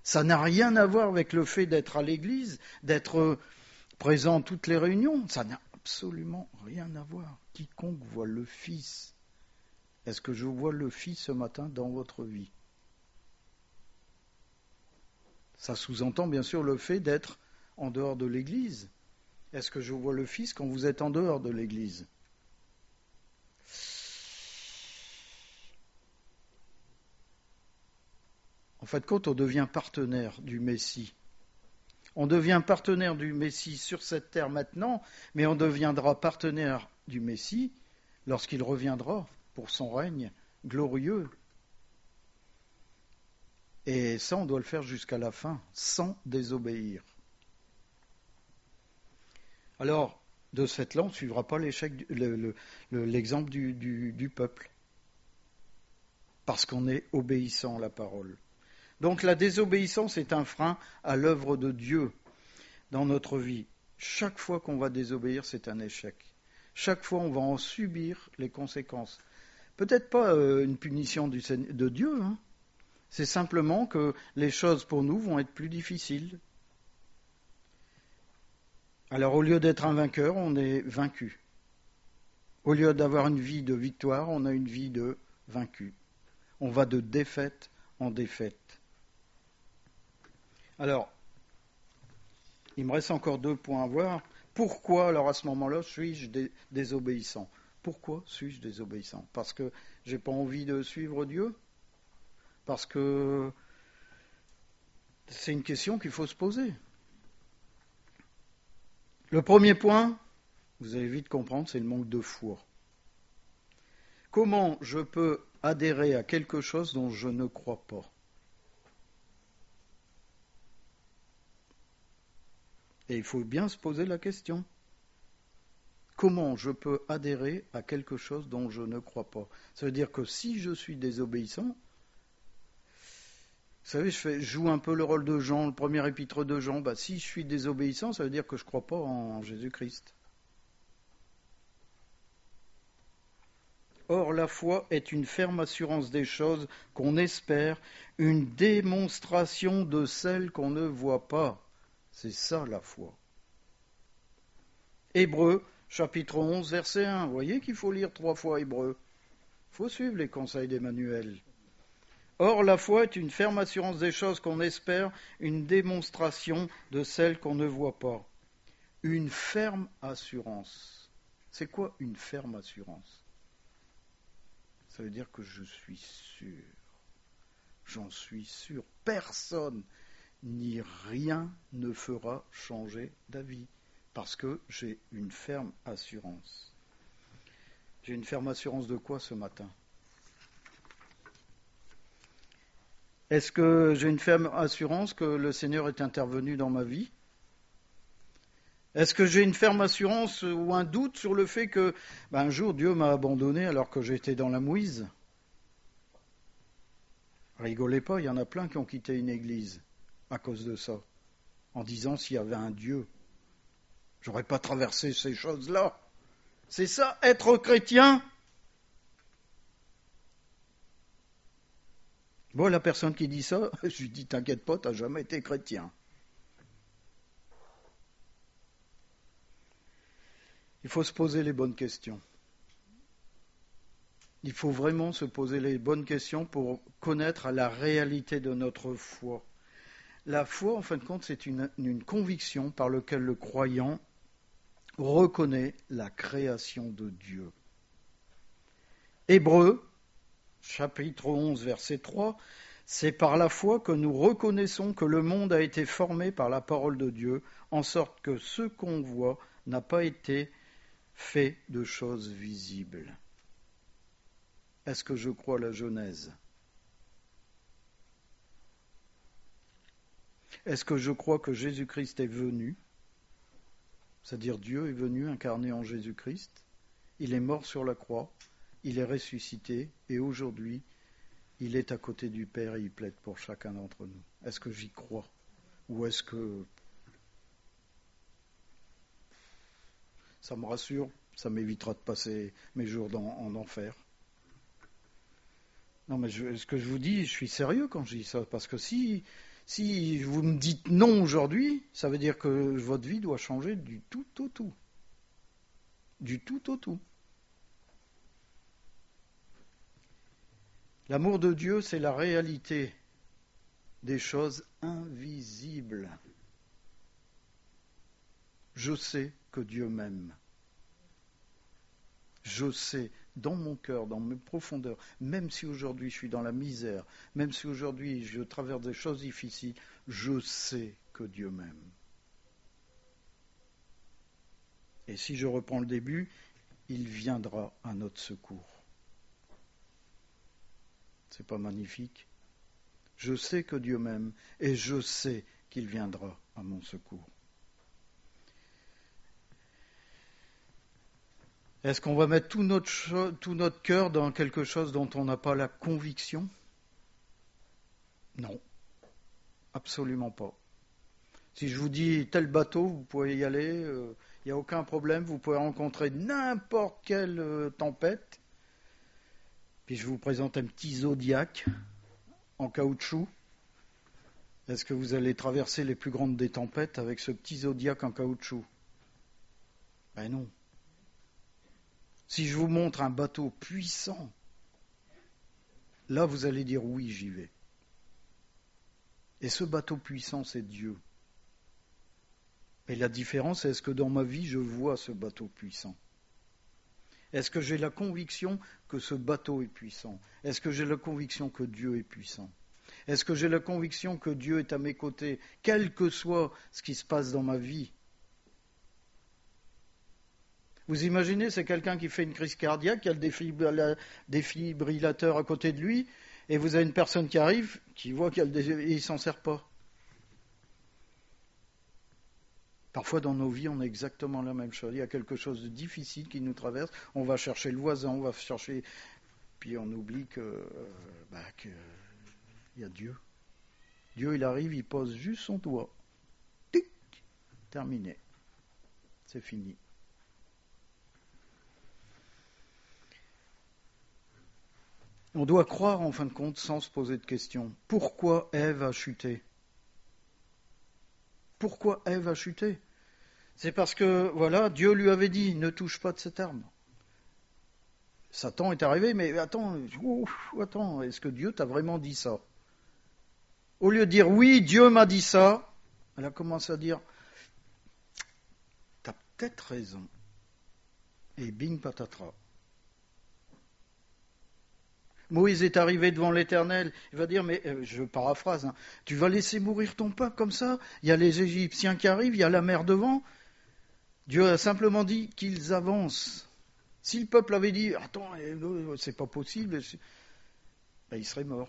Ça n'a rien à voir avec le fait d'être à l'église, d'être présent à toutes les réunions. Ça n'a absolument rien à voir. Quiconque voit le Fils. Est-ce que je vois le Fils ce matin dans votre vie? Ça sous-entend bien sûr le fait d'être en dehors de l'Église. Est-ce que je vois le Fils quand vous êtes en dehors de l'Église? En fait, quand on devient partenaire du Messie, on devient partenaire du Messie sur cette terre maintenant, mais on deviendra partenaire du Messie lorsqu'il reviendra pour son règne glorieux. Et ça, on doit le faire jusqu'à la fin, sans désobéir. Alors, de ce fait-là, on ne suivra pas l'exemple du peuple, parce qu'on est obéissant à la parole. Donc la désobéissance est un frein à l'œuvre de Dieu dans notre vie. Chaque fois qu'on va désobéir, c'est un échec. Chaque fois, on va en subir les conséquences. Peut-être pas une punition de Dieu, hein. C'est simplement que les choses pour nous vont être plus difficiles. Alors au lieu d'être un vainqueur, on est vaincu. Au lieu d'avoir une vie de victoire, on a une vie de vaincu. On va de défaite en défaite. Alors, il me reste encore 2 points à voir. Pourquoi, alors à ce moment-là, suis-je désobéissant? Pourquoi suis-je désobéissant? Parce que je n'ai pas envie de suivre Dieu? Parce que c'est une question qu'il faut se poser. Le premier point, vous allez vite comprendre, c'est le manque de foi. Comment je peux adhérer à quelque chose dont je ne crois pas? Et il faut bien se poser la question. Comment je peux adhérer à quelque chose dont je ne crois pas? Ça veut dire que si je suis désobéissant, vous savez, je joue un peu le rôle de Jean, le premier épître de Jean. Si je suis désobéissant, ça veut dire que je ne crois pas en Jésus-Christ. Or, la foi est une ferme assurance des choses qu'on espère, une démonstration de celles qu'on ne voit pas. C'est ça la foi. Hébreux, chapitre 11, verset 1. Vous voyez qu'il faut lire 3 fois Hébreux. Il faut suivre les conseils d'Emmanuel. Or, la foi est une ferme assurance des choses qu'on espère, une démonstration de celles qu'on ne voit pas. Une ferme assurance. C'est quoi une ferme assurance? Ça veut dire que je suis sûr. J'en suis sûr. Personne ni rien ne fera changer d'avis. Parce que j'ai une ferme assurance. J'ai une ferme assurance de quoi ce matin? Est-ce que j'ai une ferme assurance que le Seigneur est intervenu dans ma vie? Est-ce que j'ai une ferme assurance ou un doute sur le fait que un jour Dieu m'a abandonné alors que j'étais dans la mouise? Rigolez pas, il y en a plein qui ont quitté une église à cause de ça, en disant s'il y avait un Dieu, j'aurais pas traversé ces choses-là. C'est ça, être chrétien? Bon, la personne qui dit ça, je lui dis t'inquiète pas, t'as jamais été chrétien. Il faut se poser les bonnes questions. Il faut vraiment se poser les bonnes questions pour connaître la réalité de notre foi. La foi, en fin de compte, c'est une conviction par laquelle le croyant reconnaît la création de Dieu. Hébreux, chapitre 11, verset 3, c'est par la foi que nous reconnaissons que le monde a été formé par la parole de Dieu, en sorte que ce qu'on voit n'a pas été fait de choses visibles. Est-ce que je crois la Genèse? Est-ce que je crois que Jésus-Christ est venu? C'est-à-dire Dieu est venu incarné en Jésus-Christ. Il est mort sur la croix, il est ressuscité et aujourd'hui, il est à côté du Père et il plaide pour chacun d'entre nous. Est-ce que j'y crois? Ou est-ce que ça me rassure? Ça m'évitera de passer mes jours en enfer. Non, mais ce que je vous dis, je suis sérieux quand je dis ça, parce que si vous me dites non aujourd'hui, ça veut dire que votre vie doit changer du tout au tout. Du tout au tout. L'amour de Dieu, c'est la réalité des choses invisibles. Je sais que Dieu m'aime. Je sais dans mon cœur, dans mes profondeurs, même si aujourd'hui je suis dans la misère, même si aujourd'hui je traverse des choses difficiles, je sais que Dieu m'aime. Et si je reprends le début, il viendra à notre secours. C'est pas magnifique? Je sais que Dieu m'aime et je sais qu'il viendra à mon secours. Est-ce qu'on va mettre tout notre cœur dans quelque chose dont on n'a pas la conviction? Non, absolument pas. Si je vous dis tel bateau, vous pouvez y aller, il n'y a aucun problème, vous pouvez rencontrer n'importe quelle tempête. Puis je vous présente un petit Zodiac en caoutchouc. Est-ce que vous allez traverser les plus grandes des tempêtes avec ce petit Zodiac en caoutchouc? Ben non. Si je vous montre un bateau puissant, là vous allez dire oui, j'y vais. Et ce bateau puissant, c'est Dieu. Et la différence, est-ce que dans ma vie, je vois ce bateau puissant? Est-ce que j'ai la conviction que ce bateau est puissant? Est-ce que j'ai la conviction que Dieu est puissant? Est-ce que j'ai la conviction que Dieu est à mes côtés, quel que soit ce qui se passe dans ma vie? Vous imaginez, c'est quelqu'un qui fait une crise cardiaque, qui a le défibrillateur à côté de lui, et vous avez une personne qui arrive, qui voit qu'il ne s'en sert pas. Parfois dans nos vies, on a exactement la même chose. Il y a quelque chose de difficile qui nous traverse, on va chercher le voisin, on va chercher... Puis on oublie qu'il y a Dieu. Dieu, il arrive, il pose juste son doigt. Tic, terminé. C'est fini. On doit croire, en fin de compte, sans se poser de questions. Pourquoi Ève a chuté? Pourquoi Ève a chuté? C'est parce que, voilà, Dieu lui avait dit, ne touche pas de cet arbre. Satan est arrivé, mais attends, est-ce que Dieu t'a vraiment dit ça? Au lieu de dire, oui, Dieu m'a dit ça, elle a commencé à dire, t'as peut-être raison. Et bing patatras. Moïse est arrivé devant l'Éternel, il va dire, mais je paraphrase, hein, tu vas laisser mourir ton peuple comme ça? Il y a les Égyptiens qui arrivent, il y a la mer devant. Dieu a simplement dit qu'ils avancent. Si le peuple avait dit, attends, c'est pas possible, il serait mort.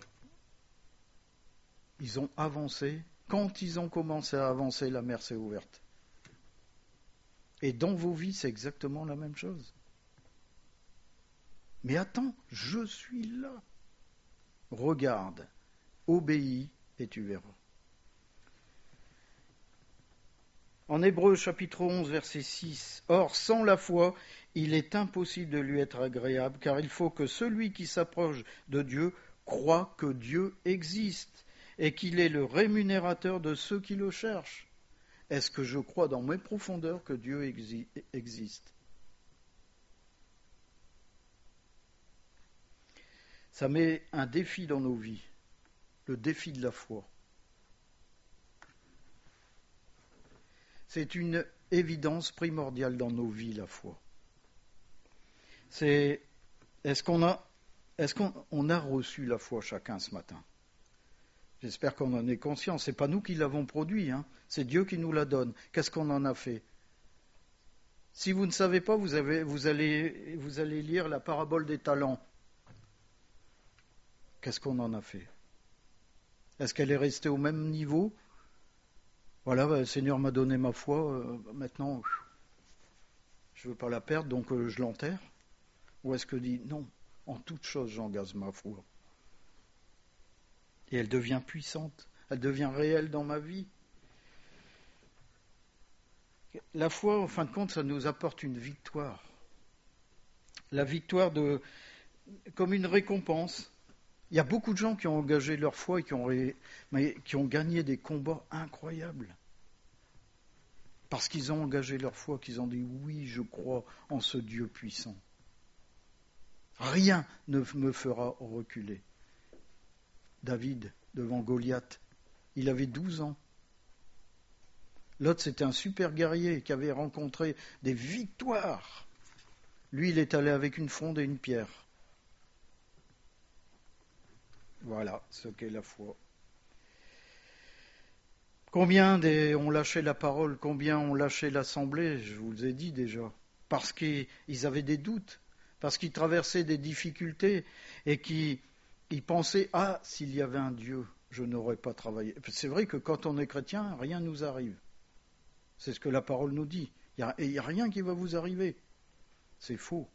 Ils ont avancé. Quand ils ont commencé à avancer, la mer s'est ouverte. Et dans vos vies, c'est exactement la même chose. Mais attends, je suis là. Regarde, obéis et tu verras. En Hébreux chapitre 11, verset 6, « Or, sans la foi, il est impossible de lui être agréable, car il faut que celui qui s'approche de Dieu croit que Dieu existe et qu'il est le rémunérateur de ceux qui le cherchent. » Est-ce que je crois dans mes profondeurs que Dieu existe? Ça met un défi dans nos vies, le défi de la foi. C'est une évidence primordiale dans nos vies, la foi. Est-ce qu'on a reçu la foi chacun ce matin? J'espère qu'on en est conscient. C'est pas nous qui l'avons produit, hein. C'est Dieu qui nous la donne. Qu'est-ce qu'on en a fait? Si vous ne savez pas, vous allez lire la parabole des talents. Qu'est-ce qu'on en a fait? Est-ce qu'elle est restée au même niveau? Voilà, le Seigneur m'a donné ma foi, maintenant je ne veux pas la perdre, donc je l'enterre. Ou est-ce que dit non, en toute chose j'engage ma foi. Et elle devient puissante, elle devient réelle dans ma vie. La foi, en fin de compte, ça nous apporte une victoire. La victoire comme une récompense. Il y a beaucoup de gens qui ont engagé leur foi et qui ont gagné des combats incroyables. Parce qu'ils ont engagé leur foi, qu'ils ont dit oui, je crois en ce Dieu puissant. Rien ne me fera reculer. David, devant Goliath, il avait 12 ans. L'autre, c'était un super guerrier qui avait rencontré des victoires. Lui, il est allé avec une fronde et une pierre. Voilà ce qu'est la foi. Combien ont lâché la parole, combien ont lâché l'assemblée, je vous ai dit déjà, parce qu'ils avaient des doutes, parce qu'ils traversaient des difficultés et qu'ils pensaient « Ah, s'il y avait un Dieu, je n'aurais pas travaillé. » C'est vrai que quand on est chrétien, rien ne nous arrive. C'est ce que la parole nous dit. Il n'y a rien qui va vous arriver. C'est faux.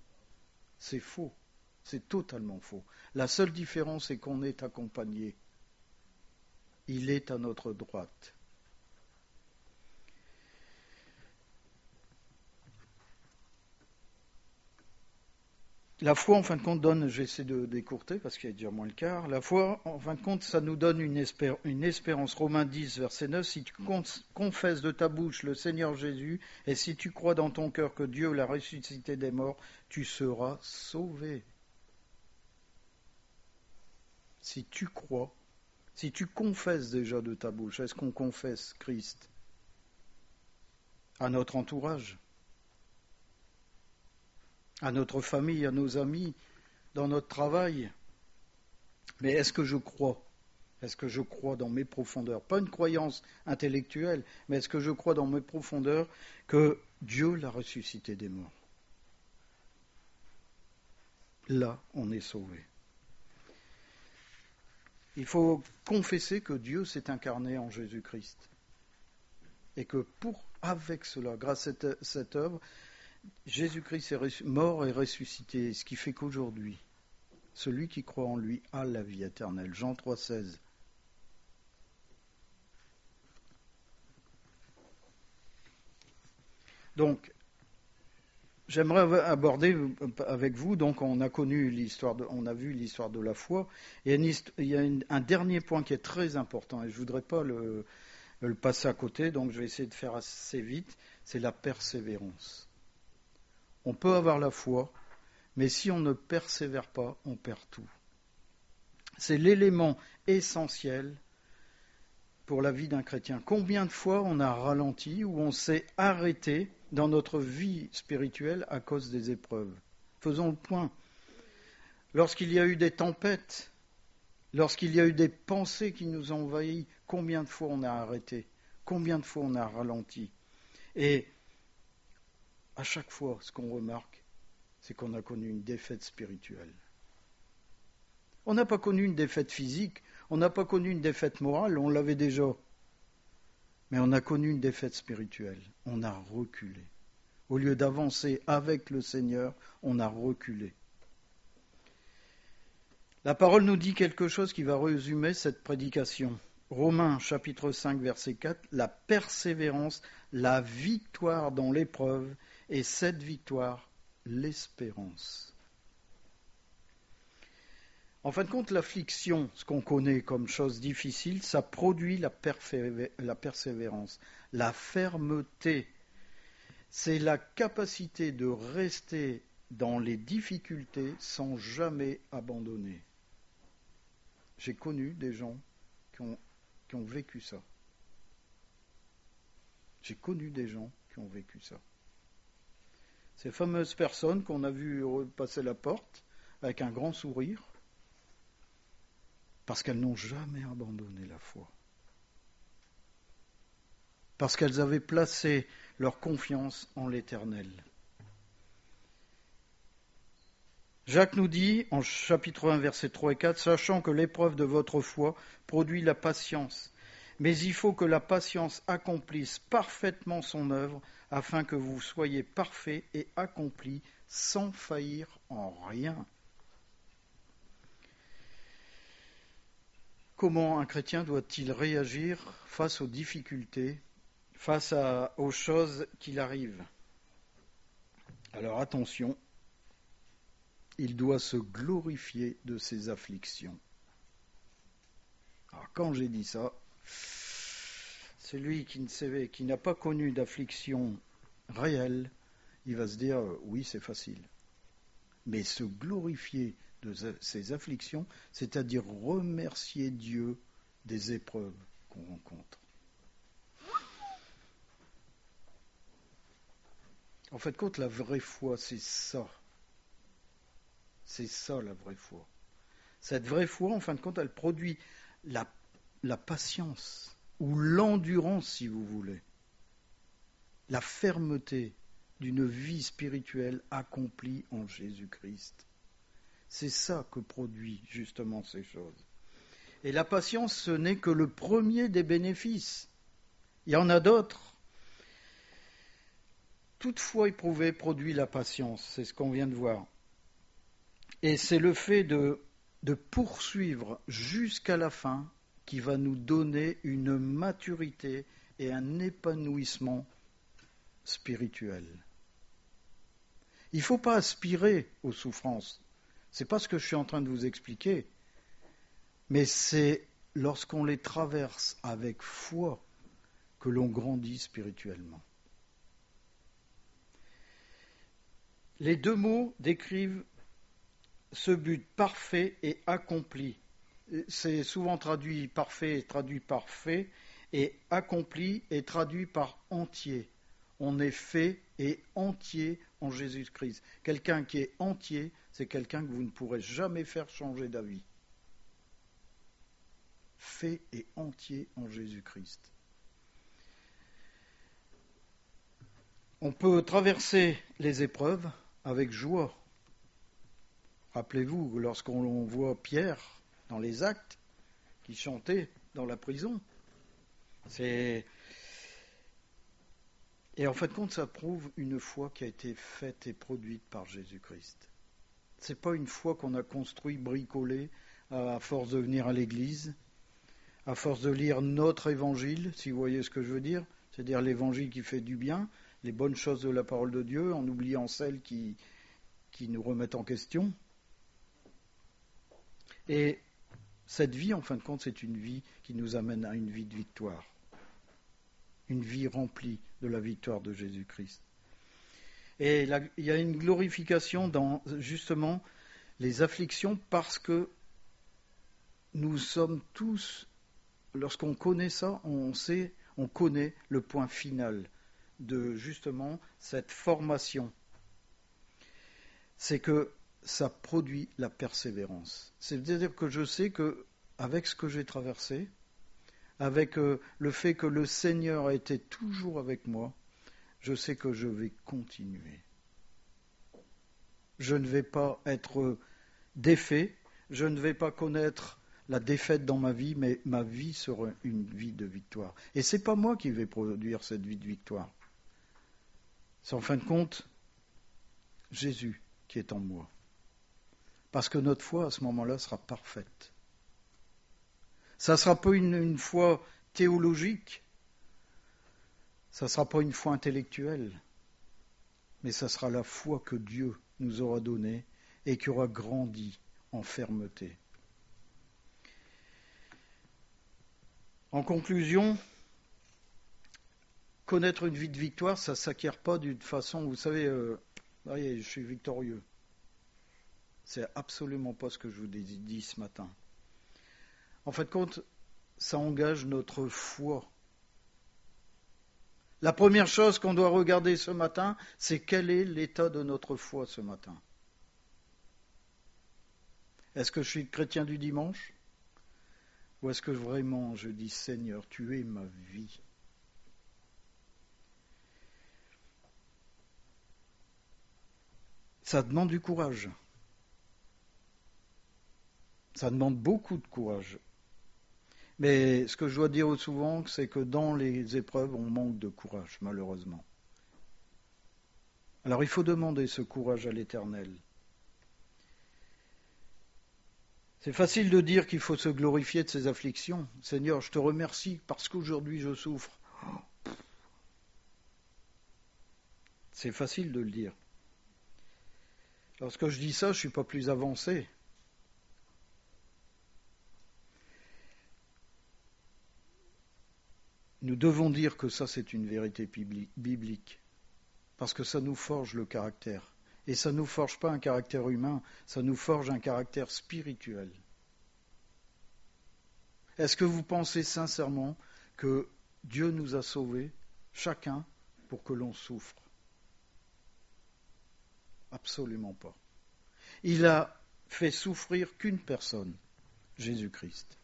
C'est faux. C'est totalement faux. La seule différence, c'est qu'on est accompagné. Il est à notre droite. La foi, en fin de compte, donne, j'essaie de décourter parce qu'il y a déjà moins le quart, la foi, en fin de compte, ça nous donne une espérance. Romains 10, verset 9, si tu confesses de ta bouche le Seigneur Jésus, et si tu crois dans ton cœur que Dieu l'a ressuscité des morts, tu seras sauvé. Si tu crois, si tu confesses déjà de ta bouche, est-ce qu'on confesse Christ à notre entourage, à notre famille, à nos amis, dans notre travail? Mais est-ce que je crois? Est-ce que je crois dans mes profondeurs? Pas une croyance intellectuelle, mais est-ce que je crois dans mes profondeurs que Dieu l'a ressuscité des morts? Là, on est sauvé. Il faut confesser que Dieu s'est incarné en Jésus-Christ. Et que avec cela, grâce à cette œuvre, Jésus-Christ est mort et ressuscité, ce qui fait qu'aujourd'hui, celui qui croit en lui a la vie éternelle. Jean 3,16. Donc, j'aimerais aborder avec vous, donc on a vu l'histoire de la foi, et il y a un dernier point qui est très important, et je ne voudrais pas le passer à côté, donc je vais essayer de faire assez vite, c'est la persévérance. On peut avoir la foi, mais si on ne persévère pas, on perd tout. C'est l'élément essentiel pour la vie d'un chrétien. Combien de fois on a ralenti ou on s'est arrêté dans notre vie spirituelle à cause des épreuves? Faisons le point. Lorsqu'il y a eu des tempêtes, lorsqu'il y a eu des pensées qui nous ont envahis, combien de fois on a arrêté? Combien de fois on a ralenti? Et à chaque fois, ce qu'on remarque, c'est qu'on a connu une défaite spirituelle. On n'a pas connu une défaite physique, on n'a pas connu une défaite morale, on l'avait déjà. Mais on a connu une défaite spirituelle. On a reculé. Au lieu d'avancer avec le Seigneur, on a reculé. La parole nous dit quelque chose qui va résumer cette prédication. Romains chapitre 5 verset 4, la persévérance, la victoire dans l'épreuve, et cette victoire, l'espérance. En fin de compte, l'affliction, ce qu'on connaît comme chose difficile, ça produit la persévérance, la fermeté. C'est la capacité de rester dans les difficultés sans jamais abandonner. J'ai connu des gens qui ont vécu ça. J'ai connu des gens qui ont vécu ça. Ces fameuses personnes qu'on a vues passer la porte avec un grand sourire, parce qu'elles n'ont jamais abandonné la foi. Parce qu'elles avaient placé leur confiance en l'Éternel. Jacques nous dit, en chapitre 1, versets 3 et 4, « Sachant que l'épreuve de votre foi produit la patience, mais il faut que la patience accomplisse parfaitement son œuvre, afin que vous soyez parfaits et accomplis, sans faillir en rien. » Comment un chrétien doit-il réagir face aux difficultés, face aux choses qui arrivent? Alors attention, il doit se glorifier de ses afflictions. Alors quand j'ai dit ça, celui qui n'a pas connu d'affliction réelle, il va se dire oui, c'est facile. Mais se glorifier de ses afflictions, c'est-à-dire remercier Dieu des épreuves qu'on rencontre. En fait, compte, la vraie foi, c'est ça. C'est ça la vraie foi. Cette vraie foi, en fin de compte, elle produit la patience, ou l'endurance, si vous voulez. La fermeté d'une vie spirituelle accomplie en Jésus-Christ. C'est ça que produit justement ces choses. Et la patience, ce n'est que le premier des bénéfices. Il y en a d'autres. Toute foi éprouvée produit la patience, c'est ce qu'on vient de voir. Et c'est le fait de poursuivre jusqu'à la fin qui va nous donner une maturité et un épanouissement spirituel. Il ne faut pas aspirer aux souffrances. Ce n'est pas ce que je suis en train de vous expliquer, mais c'est lorsqu'on les traverse avec foi que l'on grandit spirituellement. Les deux mots décrivent ce but parfait et accompli. C'est souvent traduit parfait, traduit par fait, et accompli est traduit par entier. On est fait et entier en Jésus-Christ. Quelqu'un qui est entier, c'est quelqu'un que vous ne pourrez jamais faire changer d'avis. Fait et entier en Jésus-Christ. On peut traverser les épreuves avec joie. Rappelez-vous, lorsqu'on voit Pierre dans les Actes, qui chantait dans la prison, et en fin de compte, ça prouve une foi qui a été faite et produite par Jésus-Christ. Ce n'est pas une foi qu'on a construite, bricolée, à force de venir à l'église, à force de lire notre évangile, si vous voyez ce que je veux dire, c'est-à-dire l'évangile qui fait du bien, les bonnes choses de la parole de Dieu, en oubliant celles qui nous remettent en question. Et cette vie, en fin de compte, c'est une vie qui nous amène à une vie de victoire. Une vie remplie de la victoire de Jésus-Christ. Et il y a une glorification dans, justement, les afflictions parce que nous sommes tous, lorsqu'on connaît ça, on connaît le point final de, justement, cette formation. C'est que ça produit la persévérance. C'est-à-dire que je sais que, avec ce que j'ai traversé, avec le fait que le Seigneur a été toujours avec moi, je sais que je vais continuer. Je ne vais pas être défait, je ne vais pas connaître la défaite dans ma vie, mais ma vie sera une vie de victoire. Et ce n'est pas moi qui vais produire cette vie de victoire. C'est en fin de compte Jésus qui est en moi. Parce que notre foi, à ce moment-là, sera parfaite. Ça ne sera pas une foi théologique, ça ne sera pas une foi intellectuelle, mais ça sera la foi que Dieu nous aura donnée et qui aura grandi en fermeté. En conclusion, connaître une vie de victoire, ça ne s'acquiert pas d'une façon, vous savez, voyez, je suis victorieux. C'est absolument pas ce que je vous ai dit ce matin. En fin de compte, ça engage notre foi. La première chose qu'on doit regarder ce matin, c'est quel est l'état de notre foi ce matin. Est-ce que je suis chrétien du dimanche ? Ou est-ce que vraiment je dis Seigneur, tu es ma vie ? Ça demande du courage. Ça demande beaucoup de courage. Mais ce que je dois dire souvent, c'est que dans les épreuves, on manque de courage, malheureusement. Alors il faut demander ce courage à l'Éternel. C'est facile de dire qu'il faut se glorifier de ses afflictions. Seigneur, je te remercie parce qu'aujourd'hui je souffre. C'est facile de le dire. Lorsque je dis ça, je ne suis pas plus avancé. Nous devons dire que ça, c'est une vérité biblique, parce que ça nous forge le caractère. Et ça ne nous forge pas un caractère humain, ça nous forge un caractère spirituel. Est-ce que vous pensez sincèrement que Dieu nous a sauvés, chacun, pour que l'on souffre ? Absolument pas. Il a fait souffrir qu'une personne, Jésus-Christ.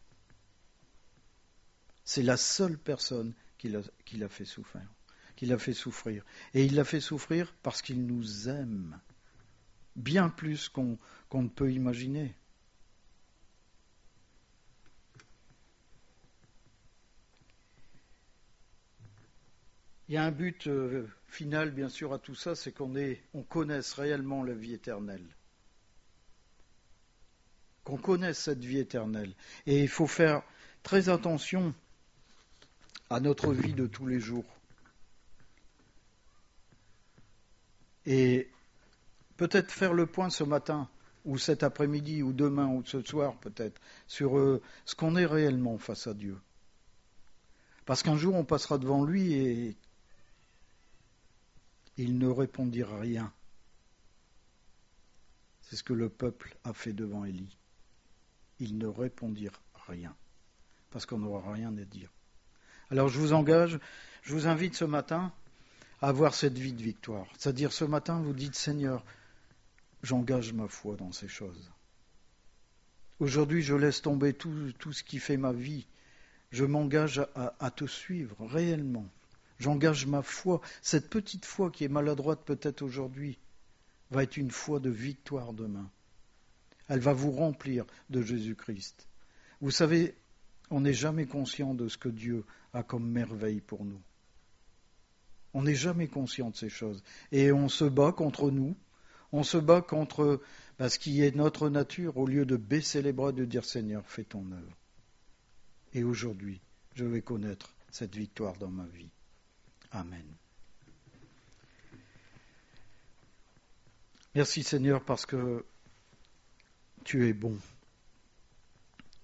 C'est la seule personne qu'il a fait souffrir. Et il l'a fait souffrir parce qu'il nous aime, bien plus qu'on ne peut imaginer. Il y a un but final, bien sûr, à tout ça, c'est qu'on connaisse réellement la vie éternelle. Qu'on connaisse cette vie éternelle. Et il faut faire très attention à notre vie de tous les jours. Et peut-être faire le point ce matin, ou cet après-midi, ou demain, ou ce soir peut-être, sur ce qu'on est réellement face à Dieu. Parce qu'un jour on passera devant lui et il ne répondira rien. C'est ce que le peuple a fait devant Élie. Il ne répondira rien, parce qu'on n'aura rien à dire. Alors je vous invite ce matin à avoir cette vie de victoire. C'est-à-dire ce matin, vous dites, Seigneur, j'engage ma foi dans ces choses. Aujourd'hui, je laisse tomber tout ce qui fait ma vie. Je m'engage à te suivre réellement. J'engage ma foi. Cette petite foi qui est maladroite peut-être aujourd'hui va être une foi de victoire demain. Elle va vous remplir de Jésus-Christ. Vous savez, on n'est jamais conscient de ce que Dieu a comme merveille pour nous. On n'est jamais conscient de ces choses. Et on se bat contre nous. On se bat contre ce qui est notre nature, au lieu de baisser les bras et de dire Seigneur, fais ton œuvre. Et aujourd'hui, je vais connaître cette victoire dans ma vie. Amen. Merci Seigneur parce que tu es bon.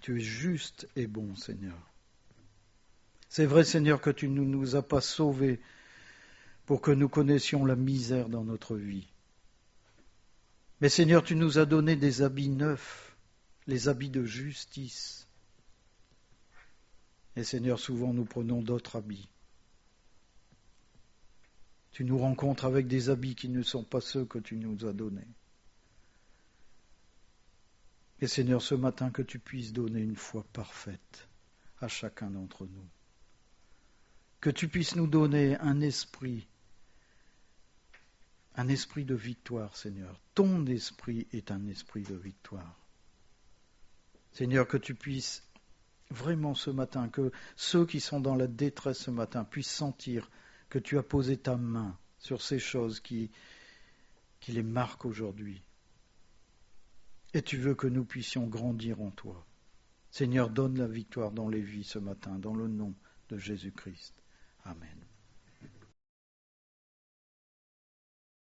Tu es juste et bon Seigneur. C'est vrai Seigneur que tu ne nous as pas sauvés pour que nous connaissions la misère dans notre vie. Mais Seigneur, tu nous as donné des habits neufs, les habits de justice. Et Seigneur, souvent nous prenons d'autres habits. Tu nous rencontres avec des habits qui ne sont pas ceux que tu nous as donnés. Et Seigneur, ce matin, que tu puisses donner une foi parfaite à chacun d'entre nous. Que tu puisses nous donner un esprit de victoire, Seigneur. Ton esprit est un esprit de victoire. Seigneur, que tu puisses vraiment ce matin, que ceux qui sont dans la détresse ce matin puissent sentir que tu as posé ta main sur ces choses qui les marquent aujourd'hui. Et tu veux que nous puissions grandir en toi. Seigneur, donne la victoire dans les vies ce matin, dans le nom de Jésus-Christ. Amen.